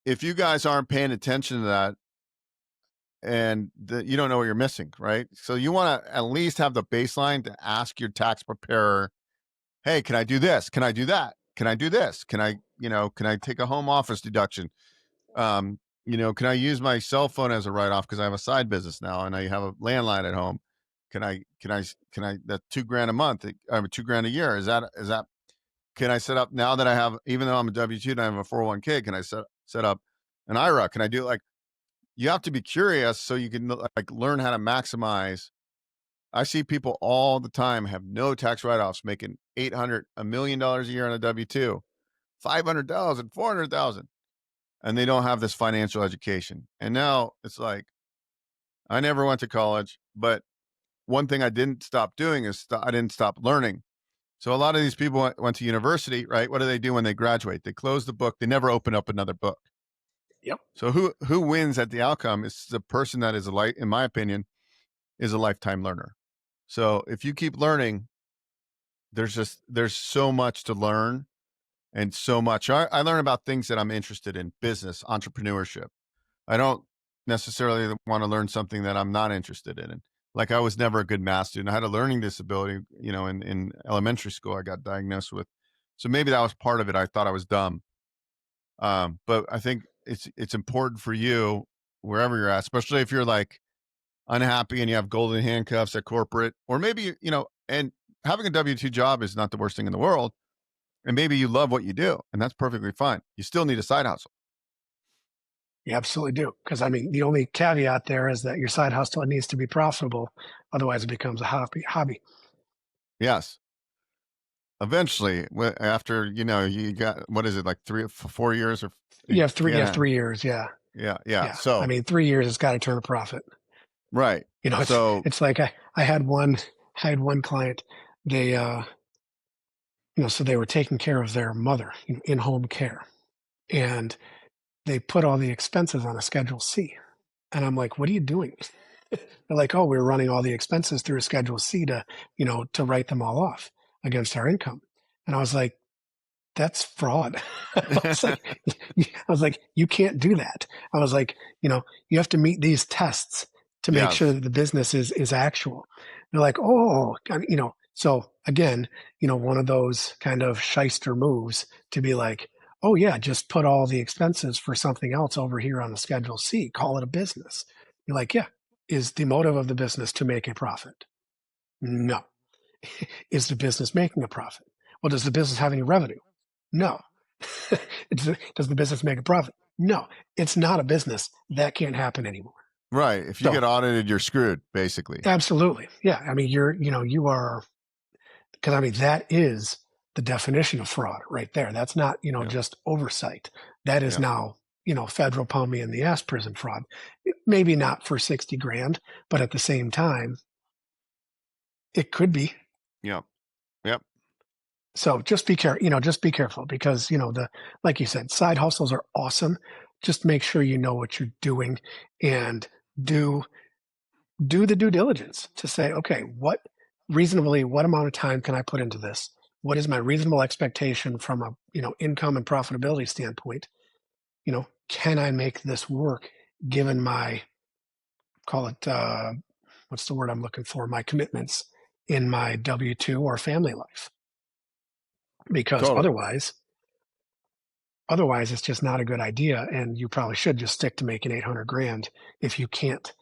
if you guys aren't paying attention to that, and you don't know what you're missing, right? So you want to at least have the baseline to ask your tax preparer, hey, can I do this? Can I do that? Can I do this? Can I take a home office deduction? Can I use my cell phone as a write-off because I have a side business now and I have a landline at home? That $2,000 a month, $2,000 a year? Is that, can I set up now that I have, even though I'm a W-2 and I have a 401k, can I set up an IRA? Can I do like, you have to be curious so you can like learn how to maximize. I see people all the time have no tax write-offs making $800, $1 million a year on a W-2, 500,000, 400,000. And they don't have this financial education. And now it's like, I never went to college, but one thing I didn't stop doing is I didn't stop learning. So a lot of these people went to university, right? What do they do when they graduate? They close the book. They never open up another book. Yep. So who wins at the outcome is the person that is in my opinion, is a lifetime learner. So if you keep learning, there's so much to learn, and so much. I learn about things that I'm interested in, business, entrepreneurship. I don't necessarily want to learn something that I'm not interested in. Like I was never a good math student. I had a learning disability, in elementary school I got diagnosed with. So maybe that was part of it. I thought I was dumb. But I think it's important for you wherever you're at, especially if you're like unhappy and you have golden handcuffs at corporate, or maybe, and having a W-2 job is not the worst thing in the world. And maybe you love what you do, and that's perfectly fine. You still need a side hustle. You absolutely do. Because, I mean, the only caveat there is that your side hustle needs to be profitable. Otherwise, it becomes a hobby. Yes. Eventually, after, you got, what is it, like 4 years or You have three. You have yeah, 3 years. Yeah. yeah. Yeah. I So, mean, 3 years has got to turn a profit. right. It's So, it's like I had one client. They so they were taking care of their mother, in home care, and they put all the expenses on a Schedule C. And I'm like, what are you doing? They're like, oh, we're running all the expenses through a Schedule C to write them all off against our income. And I was like, that's fraud. I was like, you can't do that. I was like, you have to meet these tests to make sure yes. that the business is actual. They're like, oh, so again, one of those kind of shyster moves to be like, oh yeah, just put all the expenses for something else over here on the Schedule C, call it a business. You're like, yeah, Is the motive of the business to make a profit? No. Is the business making a profit? Well, does the business have any revenue? No. Does the business make a profit? No. It's not a business. That can't happen anymore. Right. If you So get audited, you're screwed, basically. absolutely. Yeah. I mean, you are, because I mean, that is the definition of fraud right there. That's not, Yeah. just oversight. That is Yeah. now, federal pound me in the ass prison fraud. Maybe not for 60 grand, but at the same time, it could be. Yep. Yep. So just be careful, just be careful because, like you said, side hustles are awesome. Just make sure you know what you're doing and do the due diligence to say, okay, what amount of time can I put into this? What is my reasonable expectation from a, income and profitability standpoint? Can I make this work given my, call it, what's the word I'm looking for? My commitments in my W-2 or family life? Because Totally. otherwise it's just not a good idea. And you probably should just stick to making 800 grand. If you can't,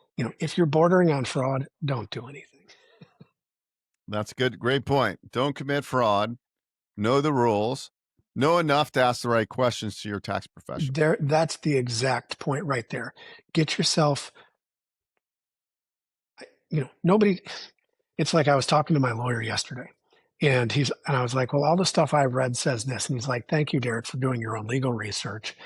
if you're bordering on fraud, don't do anything. That's good. Great point. Don't commit fraud. Know the rules. Know enough to ask the right questions to your tax professional. That's the exact point right there. Get yourself, nobody, it's like I was talking to my lawyer yesterday and I was like, well, all the stuff I've read says this. And he's like, thank you, Derek, for doing your own legal research,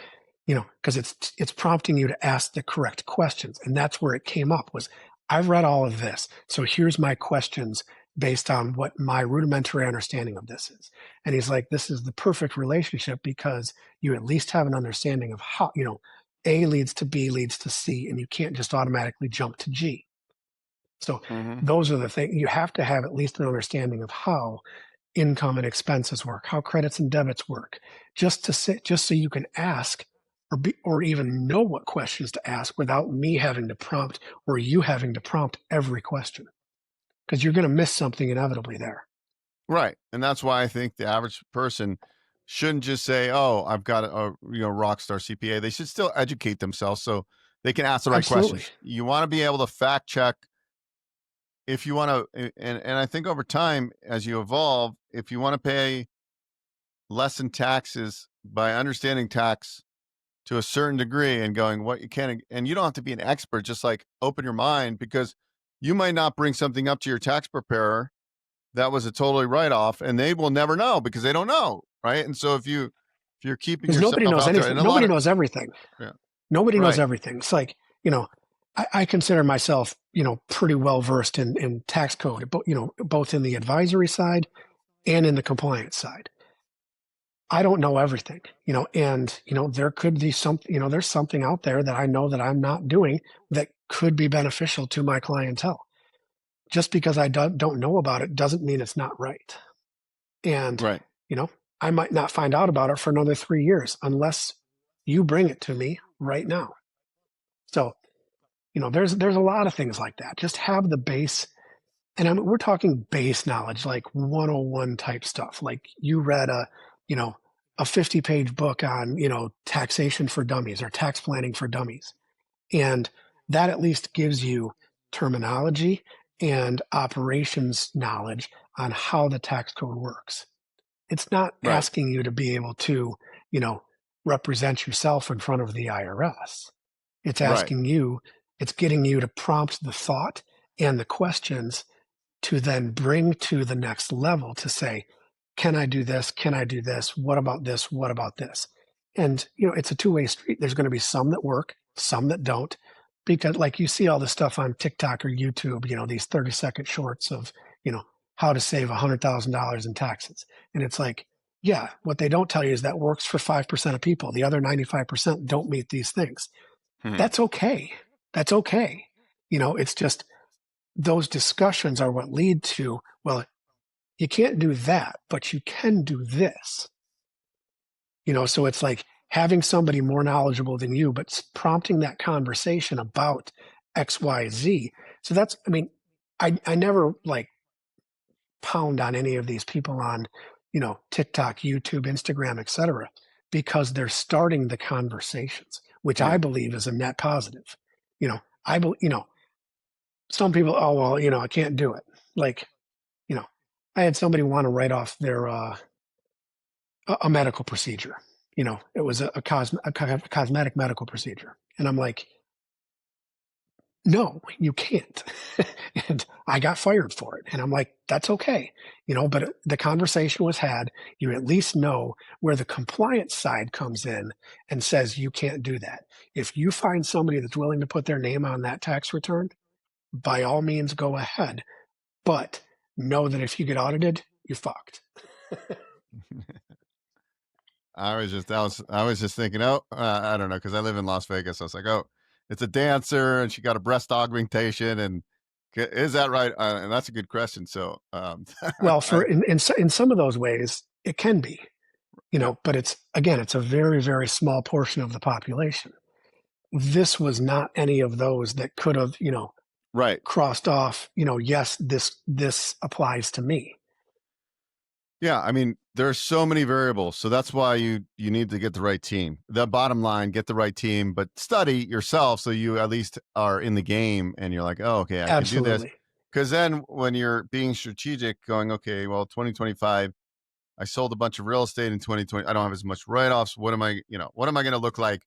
because it's prompting you to ask the correct questions. And that's where it came up was I've read all of this. So here's my questions based on what my rudimentary understanding of this is. And he's like, this is the perfect relationship because you at least have an understanding of how, A leads to B leads to C, and you can't just automatically jump to G. So those are the things you have to have at least an understanding of how income and expenses work, how credits and debits work, just so you can ask or even know what questions to ask without me having to prompt or you having to prompt every question, because you're going to miss something inevitably there. Right. And that's why I think the average person shouldn't just say, oh, I've got a rock star CPA. They should still educate themselves so they can ask the right Absolutely. questions. You want to be able to fact check if you want to, and I think over time, as you evolve, if you want to pay less in taxes by understanding tax to a certain degree and going what you can, and you don't have to be an expert, just like open your mind, because you might not bring something up to your tax preparer that was a totally write-off, and they will never know because they don't know, right? And so if you're keeping Because yourself nobody knows out there, anything, and nobody knows everything. Yeah. Nobody knows Right. everything. It's like, I consider myself, pretty well versed in tax code, but both in the advisory side and in the compliance side. I don't know everything, and there could be something, there's something out there that I know that I'm not doing that could be beneficial to my clientele. Just because I don't know about it doesn't mean it's not right. And Right. I might not find out about it for another 3 years unless you bring it to me right now. So, there's a lot of things like that. Just have the base, and we're talking base knowledge, like 101 type stuff. Like you read a 50-page book on, taxation for dummies or tax planning for dummies. And that at least gives you terminology and operations knowledge on how the tax code works. It's not Right. asking you to be able to, represent yourself in front of the IRS. It's asking you, it's getting you to prompt the thought and the questions to then bring to the next level to say, can I do this? Can I do this? What about this? What about this? And, it's a two-way street. There's going to be some that work, some that don't, because like you see all this stuff on TikTok or YouTube, these 30-second shorts of, how to save $100,000 in taxes. And it's like, yeah, what they don't tell you is that works for 5% of people. The other 95% don't meet these things. That's okay. That's okay. It's just those discussions are what lead to, well, you can't do that, but you can do this. So it's like having somebody more knowledgeable than you, but prompting that conversation about X, Y, Z. So that's, I never like pound on any of these people on, TikTok, YouTube, Instagram, etc., because they're starting the conversations, which I believe is a net positive. I believe, some people, oh, well, I can't do it. Like, you know, I had somebody want to write off their, a medical procedure. It was a cosmetic medical procedure. And I'm like, no, you can't. And I got fired for it. And I'm like, that's okay. But the conversation was had. You at least know where the compliance side comes in and says you can't do that. If you find somebody that's willing to put their name on that tax return, by all means, go ahead. But know that if you get audited, you're fucked. I was just thinking, I don't know, because I live in Las Vegas. I was like, oh, it's a dancer and she got a breast augmentation, and is that right? And that's a good question. So, Well, I, in some of those ways, it can be, yeah, but it's a very, very small portion of the population. This was not any of those that could have, right. crossed off, yes, this applies to me. Yeah, I mean, there's so many variables, so that's why you need to get the right team. The bottom line, get the right team, but study yourself so you at least are in the game and you're like, oh, okay, I can do this. Absolutely. Because then when you're being strategic, going, okay, well, 2025, I sold a bunch of real estate in 2020. I don't have as much write-offs. What am I going to look like?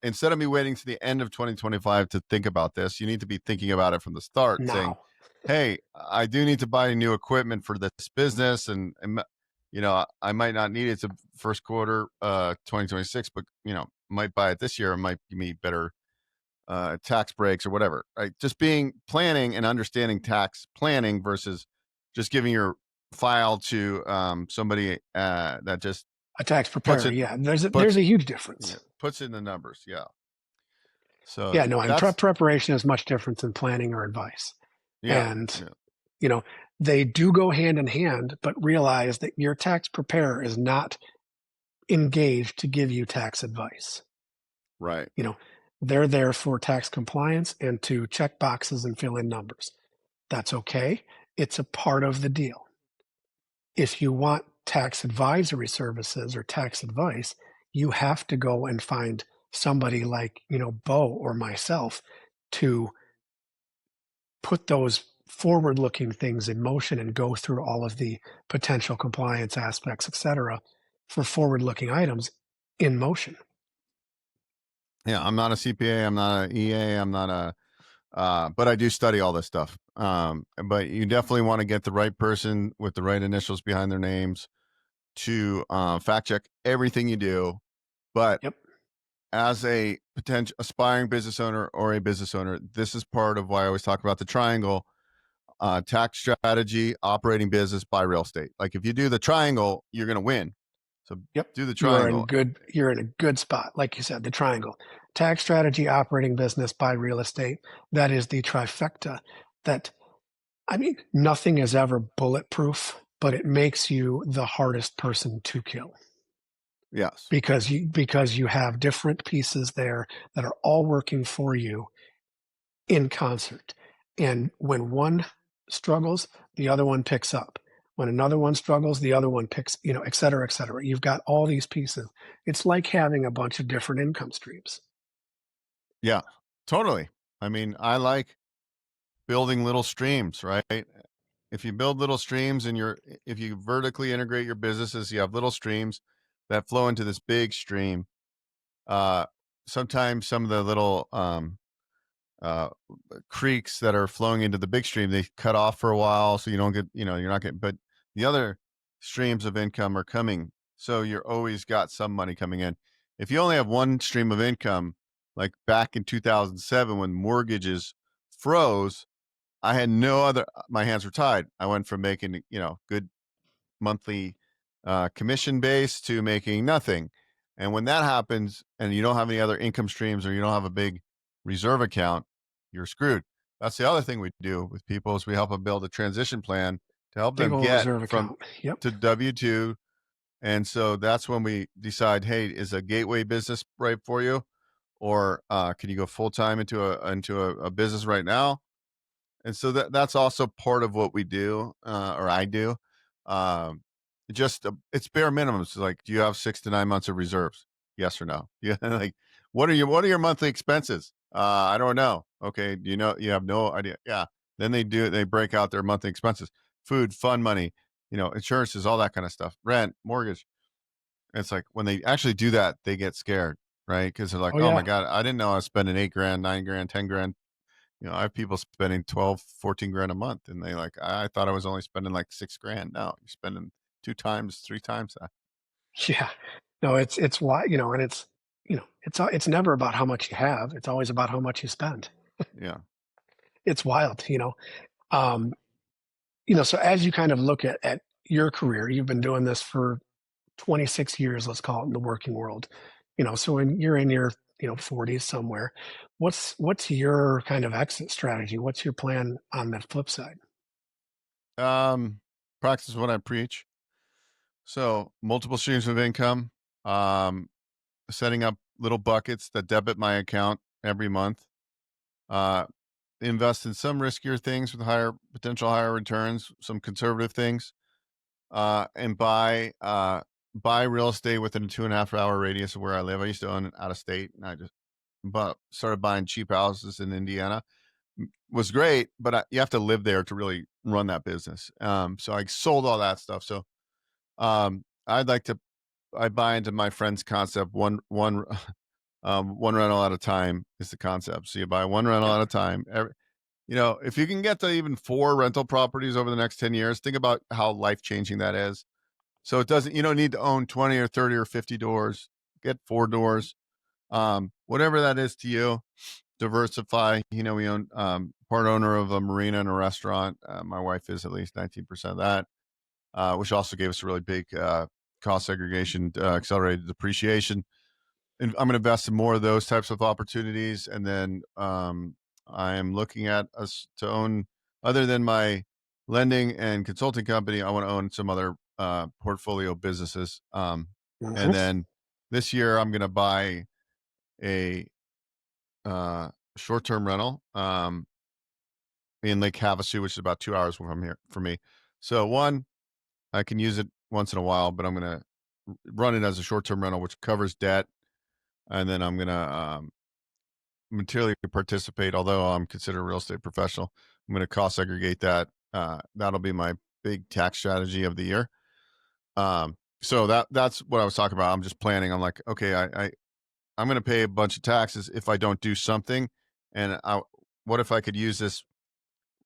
Instead of me waiting to the end of 2025 to think about this, you need to be thinking about it from the start, saying, Now, hey, I do need to buy new equipment for this business, and I might not need it to first quarter 2026, but might buy it this year. It might give me better tax breaks or whatever. Right? Just being planning and understanding tax planning versus just giving your file to somebody that just a tax puts preparer, it yeah, there's puts a huge difference. puts it in the numbers. Yeah. So Yeah, no, and that's preparation is much different than planning or advice. yeah, And, yeah, you know, they do go hand in hand, but realize that your tax preparer is not engaged to give you tax advice. right. You know, they're there for tax compliance and to check boxes and fill in numbers. That's okay. It's a part of the deal. If you want tax advisory services or tax advice, you have to go and find somebody like, Beau or myself to put those forward looking things in motion and go through all of the potential compliance aspects, et cetera, for forward looking items in motion. Yeah, I'm not a CPA. I'm not an EA. I'm not but I do study all this stuff. But you definitely want to get the right person with the right initials behind their names to fact check everything you do. But Yep. as a potential aspiring business owner or a business owner, this is part of why I always talk about the triangle: tax strategy, operating business, buy real estate. Like if you do the triangle, you're going to win. So Yep. do the triangle. You're in a good spot. Like you said, the triangle. Tax strategy, operating business, buy real estate. That is the trifecta that nothing is ever bulletproof, but it makes you the hardest person to kill Yes. because you have different pieces there that are all working for you in concert. And when one struggles, the other one picks up. When another one struggles, the other one picks, et cetera, et cetera. You've got all these pieces. It's like having a bunch of different income streams. Yeah, totally. I mean, I like building little streams, right? If you build little streams and if you vertically integrate your businesses, you have little streams that flow into this big stream. Uh, Sometimes some of the little uh, creeks that are flowing into the big stream, they cut off for a while. So you don't get, you're not getting, but the other streams of income are coming. So you're always got some money coming in. If you only have one stream of income, like back in 2007 when mortgages froze, I had no other, my hands were tied. I went from making, good monthly commission base to making nothing. And when that happens and you don't have any other income streams or you don't have a big reserve account, you're screwed. That's the other thing we do with people is we help them build a transition plan to help Big them old get reserve from account. Yep. to W-2. And so that's when we decide, hey, is a gateway business right for you? Or can you go full time into a business right now? And so that's also part of what we do, or I do. Um, it's bare minimum. It's like, do you have 6 to 9 months of reserves? Yes or no? Yeah. Like, what are your monthly expenses? I don't know. Okay, you have no idea. Yeah. Then they break out their monthly expenses, food, fund money, insurances, all that kind of stuff, rent, mortgage. It's like when they actually do that, they get scared, right? Because they're like, Oh oh my yeah. God, I didn't know I was spending 8 grand, 9 grand, 10 grand. I have people spending 12, 14 grand a month. And they like, I thought I was only spending like 6 grand. No, you're spending two times, three times that. Yeah. No, it's why, and it's never about how much you have. It's always about how much you spend. Yeah. It's wild. Um, so as you kind of look at your career, you've been doing this for 26 years, let's call it, in the working world. So when you're in your, 40s somewhere, what's your kind of exit strategy? What's your plan on that flip side? Um, Practice what I preach. So multiple streams of income, um, setting up little buckets that debit my account every month. Uh, Invest in some riskier things with higher returns, some conservative things, and buy real estate within a 2.5 hour radius of where I live. I used to own it out of state, and I just started buying cheap houses in Indiana. Was great, but you have to live there to really run that business. So I sold all that stuff. So I'd like to I buy into my friend's concept. One rental at a time is the concept. So you buy one rental Yep. at a time. If you can get to even 4 rental properties over the next 10 years, think about how life changing that is. So you don't need to own 20 or 30 or 50 doors. Get 4 doors. Whatever that is to you, diversify. We own part owner of a marina and a restaurant. My wife is at least 19% of that, which also gave us a really big cost segregation, accelerated depreciation. And I'm going to invest in more of those types of opportunities. And then I am looking at us to own, other than my lending and consulting company, I want to own some other portfolio businesses. And Mhm. then this year, I'm going to buy a uh, short term rental in Lake Havasu, which is about 2 hours from here for me. So, one, I can use it once in a while, but I'm going to run it as a short term rental, which covers debt. And then I'm going to materially participate, although I'm considered a real estate professional. I'm going to cost segregate that. That'll be my big tax strategy of the year. So that's what I was talking about. I'm just planning. I'm like, okay, I'm going to pay a bunch of taxes if I don't do something. And what if I could use this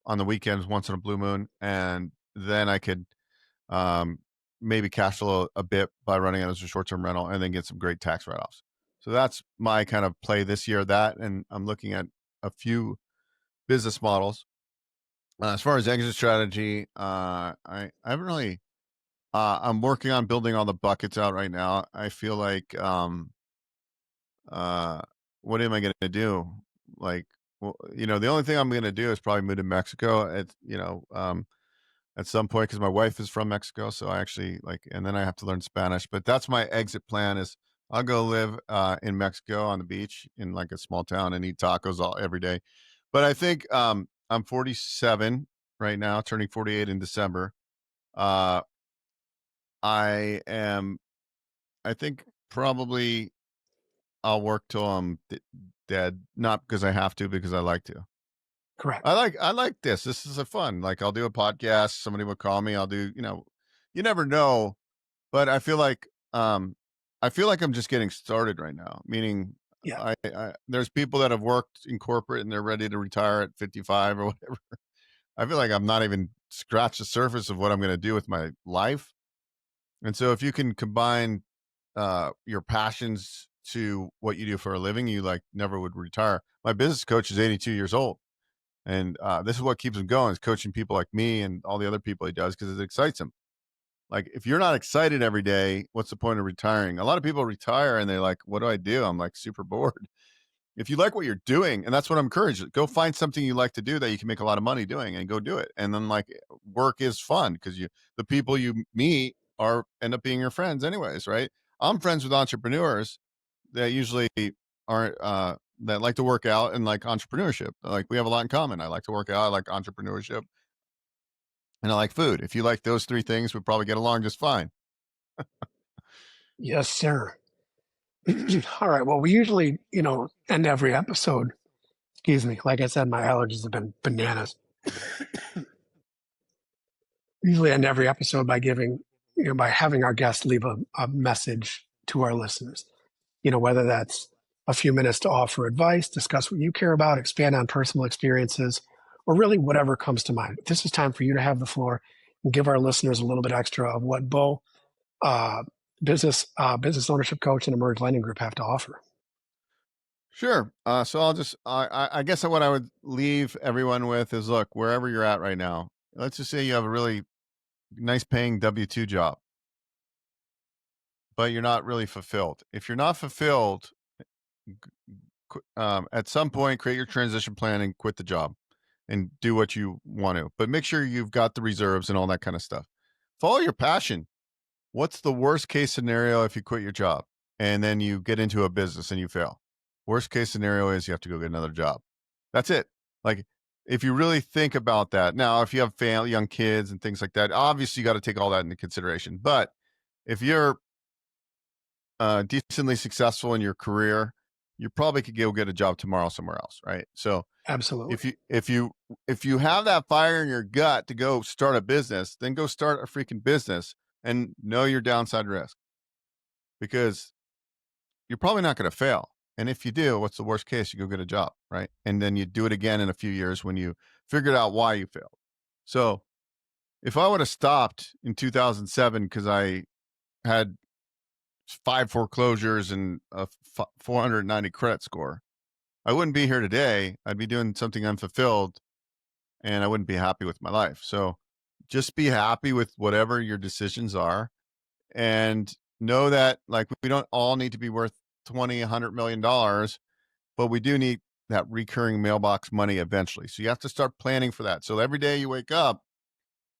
on the weekends once in a blue moon, and then I could um, maybe cash flow a bit by running it as a short term rental, and then get some great tax write offs. So that's my kind of play this year. That, and I'm looking at a few business models. As far as exit strategy, I haven't really. I'm working on building all the buckets out right now. I feel like, uh, what am I going to do? Like, well, the only thing I'm going to do is probably move to Mexico. At some point, because my wife is from Mexico, so I actually and then I have to learn Spanish. But that's my exit plan: is I'll go live in Mexico on the beach in like a small town and eat tacos every day. But I think I'm 47 right now, turning 48 in December. Uh, I am. I think probably I'll work till I'm dead, not because I have to, because I like to. Correct. I like this. This is a fun. Like I'll do a podcast. Somebody will call me. I'll do. You never know. But I feel like I'm just getting started right now. Meaning, Yeah. there's people that have worked in corporate and they're ready to retire at 55 or whatever. I feel like I'm not even scratched the surface of what I'm going to do with my life. And so, if you can combine your passions to what you do for a living, you like never would retire. My business coach is 82 years old, and this is what keeps him going: is coaching people like me and all the other people he does, because it excites him. Like, if you're not excited every day, what's the point of retiring? A lot of people retire and they're like, what do I do? I'm like super bored. If you like what you're doing, and that's what I'm encouraged, go find something you like to do that you can make a lot of money doing, and go do it. And then work is fun because the people you meet end up being your friends anyways, right? I'm friends with entrepreneurs that usually aren't that like to work out and like entrepreneurship. Like, we have a lot in common. I like to work out, I like entrepreneurship, and I like food. If you like those three things, we probably get along just fine. Yes, sir. All right. Well, we usually, end every episode Excuse me. Like I said, my allergies have been bananas. Usually end every episode by by having our guests leave a message to our listeners. Whether that's a few minutes to offer advice, discuss what you care about, expand on personal experiences, or really whatever comes to mind. This is time for you to have the floor and give our listeners a little bit extra of what Beau, uh, business ownership coach and Emerge Lending Group have to offer. Sure. So I'll just, I guess what I would leave everyone with is, look, wherever you're at right now, let's just say you have a really nice paying W-2 job, but you're not really fulfilled. If you're not fulfilled, at some point, create your transition plan and quit the job and do what you want to, but make sure you've got the reserves and all that kind of stuff. Follow your passion. What's the worst case scenario if you quit your job and then you get into a business and you fail? Worst case scenario is you have to go get another job. That's it. Like, if you really think about that. Now, if you have young kids and things like that, obviously you got to take all that into consideration. But if you're decently successful in your career, you probably could go get a job tomorrow somewhere else, right? So Absolutely. if you have that fire in your gut to go start a business, then go start a freaking business and know your downside risk, because you're probably not going to fail. And if you do, what's the worst case? You go get a job, right? And then you do it again in a few years when you figured out why you failed. So if I would have stopped in 2007 because I had 5 foreclosures and a 490 credit score, I wouldn't be here today. I'd be doing something unfulfilled and I wouldn't be happy with my life. So just be happy with whatever your decisions are, and know that, like, we don't all need to be worth 20, $100 million, but we do need that recurring mailbox money eventually. So you have to start planning for that. So every day you wake up,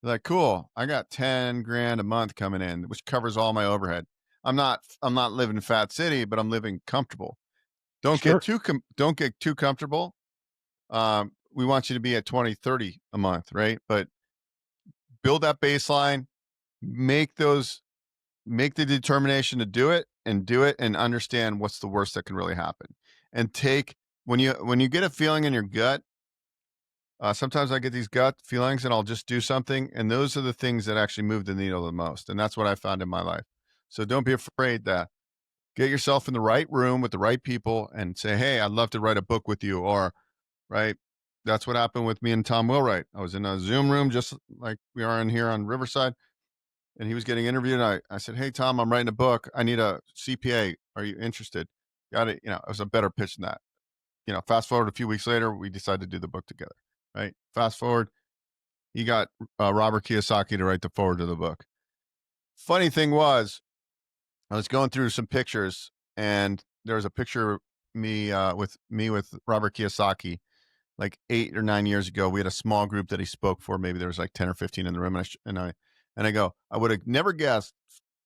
you're like, cool, I got 10 grand a month coming in, which covers all my overhead. I'm not living in Fat City, but I'm living comfortable. Don't get Sure. too comfortable. We want you to be at 20, 30 a month, right? But build that baseline, make the determination to do it, and understand what's the worst that can really happen. And take, when you get a feeling in your gut, sometimes I get these gut feelings and I'll just do something. And those are the things that actually move the needle the most. And that's what I found in my life. So don't be afraid to get yourself in the right room with the right people and say, hey, I'd love to write a book with you. Or, right. That's what happened with me and Tom Wheelwright. I was in a Zoom room just like we are in here on Riverside, and he was getting interviewed. And I said, hey, Tom, I'm writing a book. I need a CPA. Are you interested? Got it. It was a better pitch than that. Fast forward a few weeks later, we decided to do the book together, right? Fast forward, he got Robert Kiyosaki to write the forward to the book. Funny thing was, I was going through some pictures, and there was a picture of me with Robert Kiyosaki like 8 or 9 years ago. We had a small group that he spoke for. Maybe there was like 10 or 15 in the room. And I go, I would have never guessed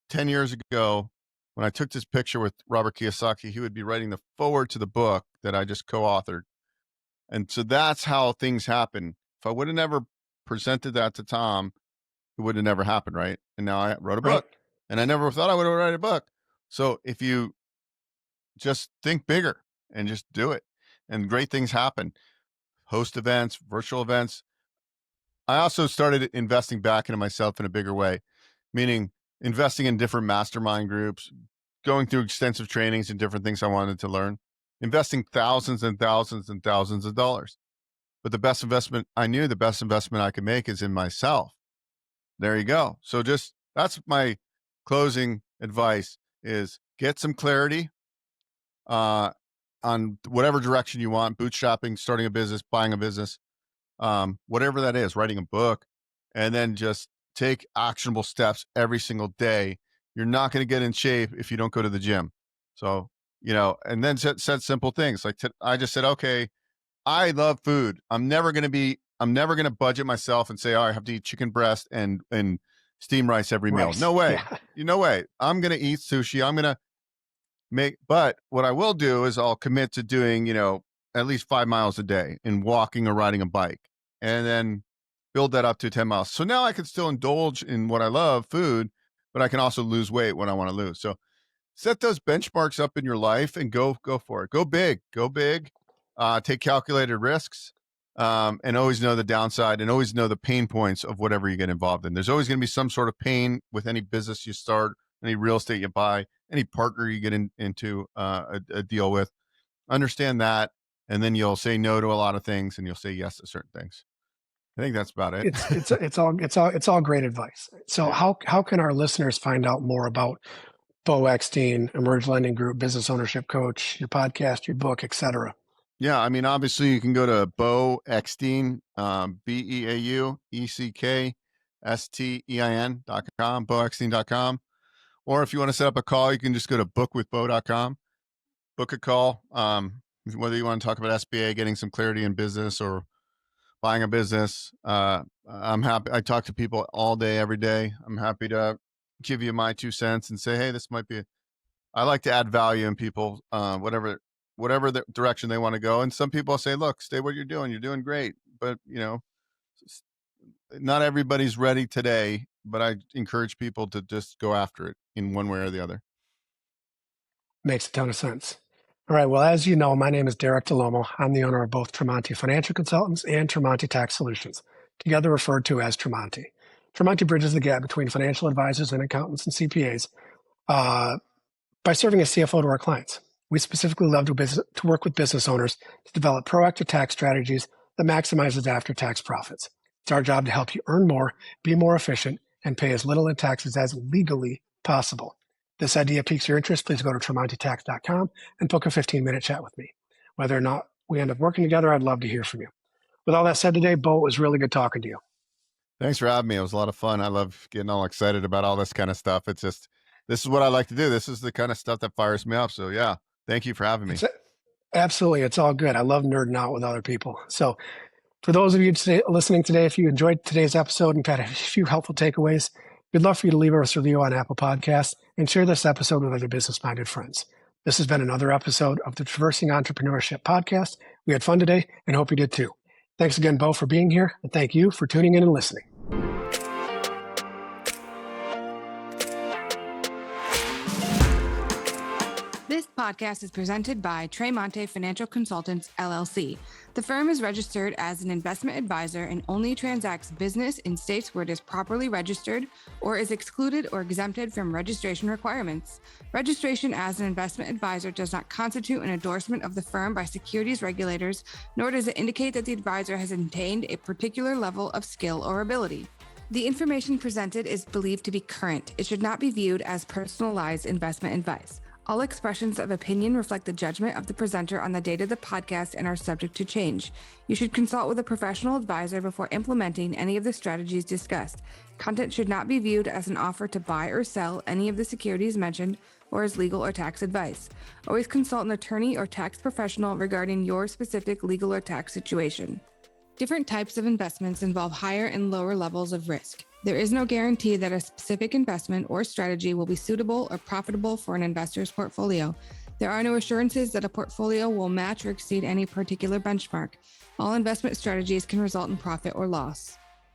10 years ago when I took this picture with Robert Kiyosaki, he would be writing the forward to the book that I just co-authored. And so that's how things happen. If I would have never presented that to Tom, it would have never happened, right? And now I wrote a Right. book, and I never thought I would have written a book. So if you just think bigger and just do it, and great things happen. Host events, virtual events. I also started investing back into myself in a bigger way, meaning investing in different mastermind groups, going through extensive trainings and different things I wanted to learn, investing thousands and thousands and thousands of dollars. But the best investment I could make is in myself. There you go. So that's my closing advice, is get some clarity on whatever direction you want: bootstrapping, starting a business, buying a business, whatever that is, writing a book, and then just take actionable steps every single day. You're not going to get in shape if you don't go to the gym. So, and then set simple things. Like I just said, okay, I love food. I'm never going to budget myself and say, oh, I have to eat chicken breast and steam rice every meal. Right. No way. Yeah. No way. I'm going to eat sushi. I'm going to but what I will do is I'll commit to doing, at least 5 miles a day and walking or riding a bike, and then build that up to 10 miles. So now I can still indulge in what I love, food, but I can also lose weight when I want to lose. So set those benchmarks up in your life and go for it. Go big, take calculated risks, and always know the downside and always know the pain points of whatever you get involved in. There's always going to be some sort of pain with any business you start, any real estate you buy, any partner you get into a deal with. Understand that, and then you'll say no to a lot of things and you'll say yes to certain things. I think that's about it. It's all great advice. So how can our listeners find out more about Beau Eckstein, Emerge Lending Group, Business Ownership Coach, your podcast, your book, etc.? Yeah, I mean, obviously you can go to Beau Eckstein, BeauEckstein.com, BeauEckstein.com. Or if you want to set up a call, you can just go to bookwithbeau.com, book a call. Whether you want to talk about SBA, getting some clarity in business, or buying a business. I'm happy. I talk to people all day, every day. I'm happy to give you my 2 cents and say, hey, this might be, I like to add value in people, whatever the direction they want to go. And some people say, look, stay what you're doing. You're doing great. But, not everybody's ready today, but I encourage people to just go after it in one way or the other. Makes a ton of sense. All right. Well, as you know, my name is Derek DeLomo. I'm the owner of both Tremonti Financial Consultants and Tremonti Tax Solutions, together referred to as Tremonti. Tremonti bridges the gap between financial advisors and accountants and CPAs by serving as CFO to our clients. We specifically love to work with business owners to develop proactive tax strategies that maximizes after-tax profits. It's our job to help you earn more, be more efficient, and pay as little in taxes as legally possible. This idea piques your interest, please go to TremontiTax.com and book a 15-minute chat with me. Whether or not we end up working together, I'd love to hear from you. With all that said today, Beau, it was really good talking to you. Thanks for having me. It was a lot of fun. I love getting all excited about all this kind of stuff. It's just, this is what I like to do. This is the kind of stuff that fires me up. So yeah, thank you for having me. Absolutely. It's all good. I love nerding out with other people. So for those of you listening today, if you enjoyed today's episode and had a few helpful takeaways, we'd love for you to leave us a review on Apple Podcasts and share this episode with other business-minded friends. This has been another episode of the Traversing Entrepreneurship podcast. We had fun today and hope you did too. Thanks again, Beau, for being here, and thank you for tuning in and listening. This podcast is presented by Tremonti Financial Consultants, LLC. The firm is registered as an investment advisor and only transacts business in states where it is properly registered or is excluded or exempted from registration requirements. Registration as an investment advisor does not constitute an endorsement of the firm by securities regulators, nor does it indicate that the advisor has attained a particular level of skill or ability. The information presented is believed to be current. It should not be viewed as personalized investment advice. All expressions of opinion reflect the judgment of the presenter on the date of the podcast and are subject to change. You should consult with a professional advisor before implementing any of the strategies discussed. Content should not be viewed as an offer to buy or sell any of the securities mentioned or as legal or tax advice. Always consult an attorney or tax professional regarding your specific legal or tax situation. Different types of investments involve higher and lower levels of risk. There is no guarantee that a specific investment or strategy will be suitable or profitable for an investor's portfolio. There are no assurances that a portfolio will match or exceed any particular benchmark. All investment strategies can result in profit or loss.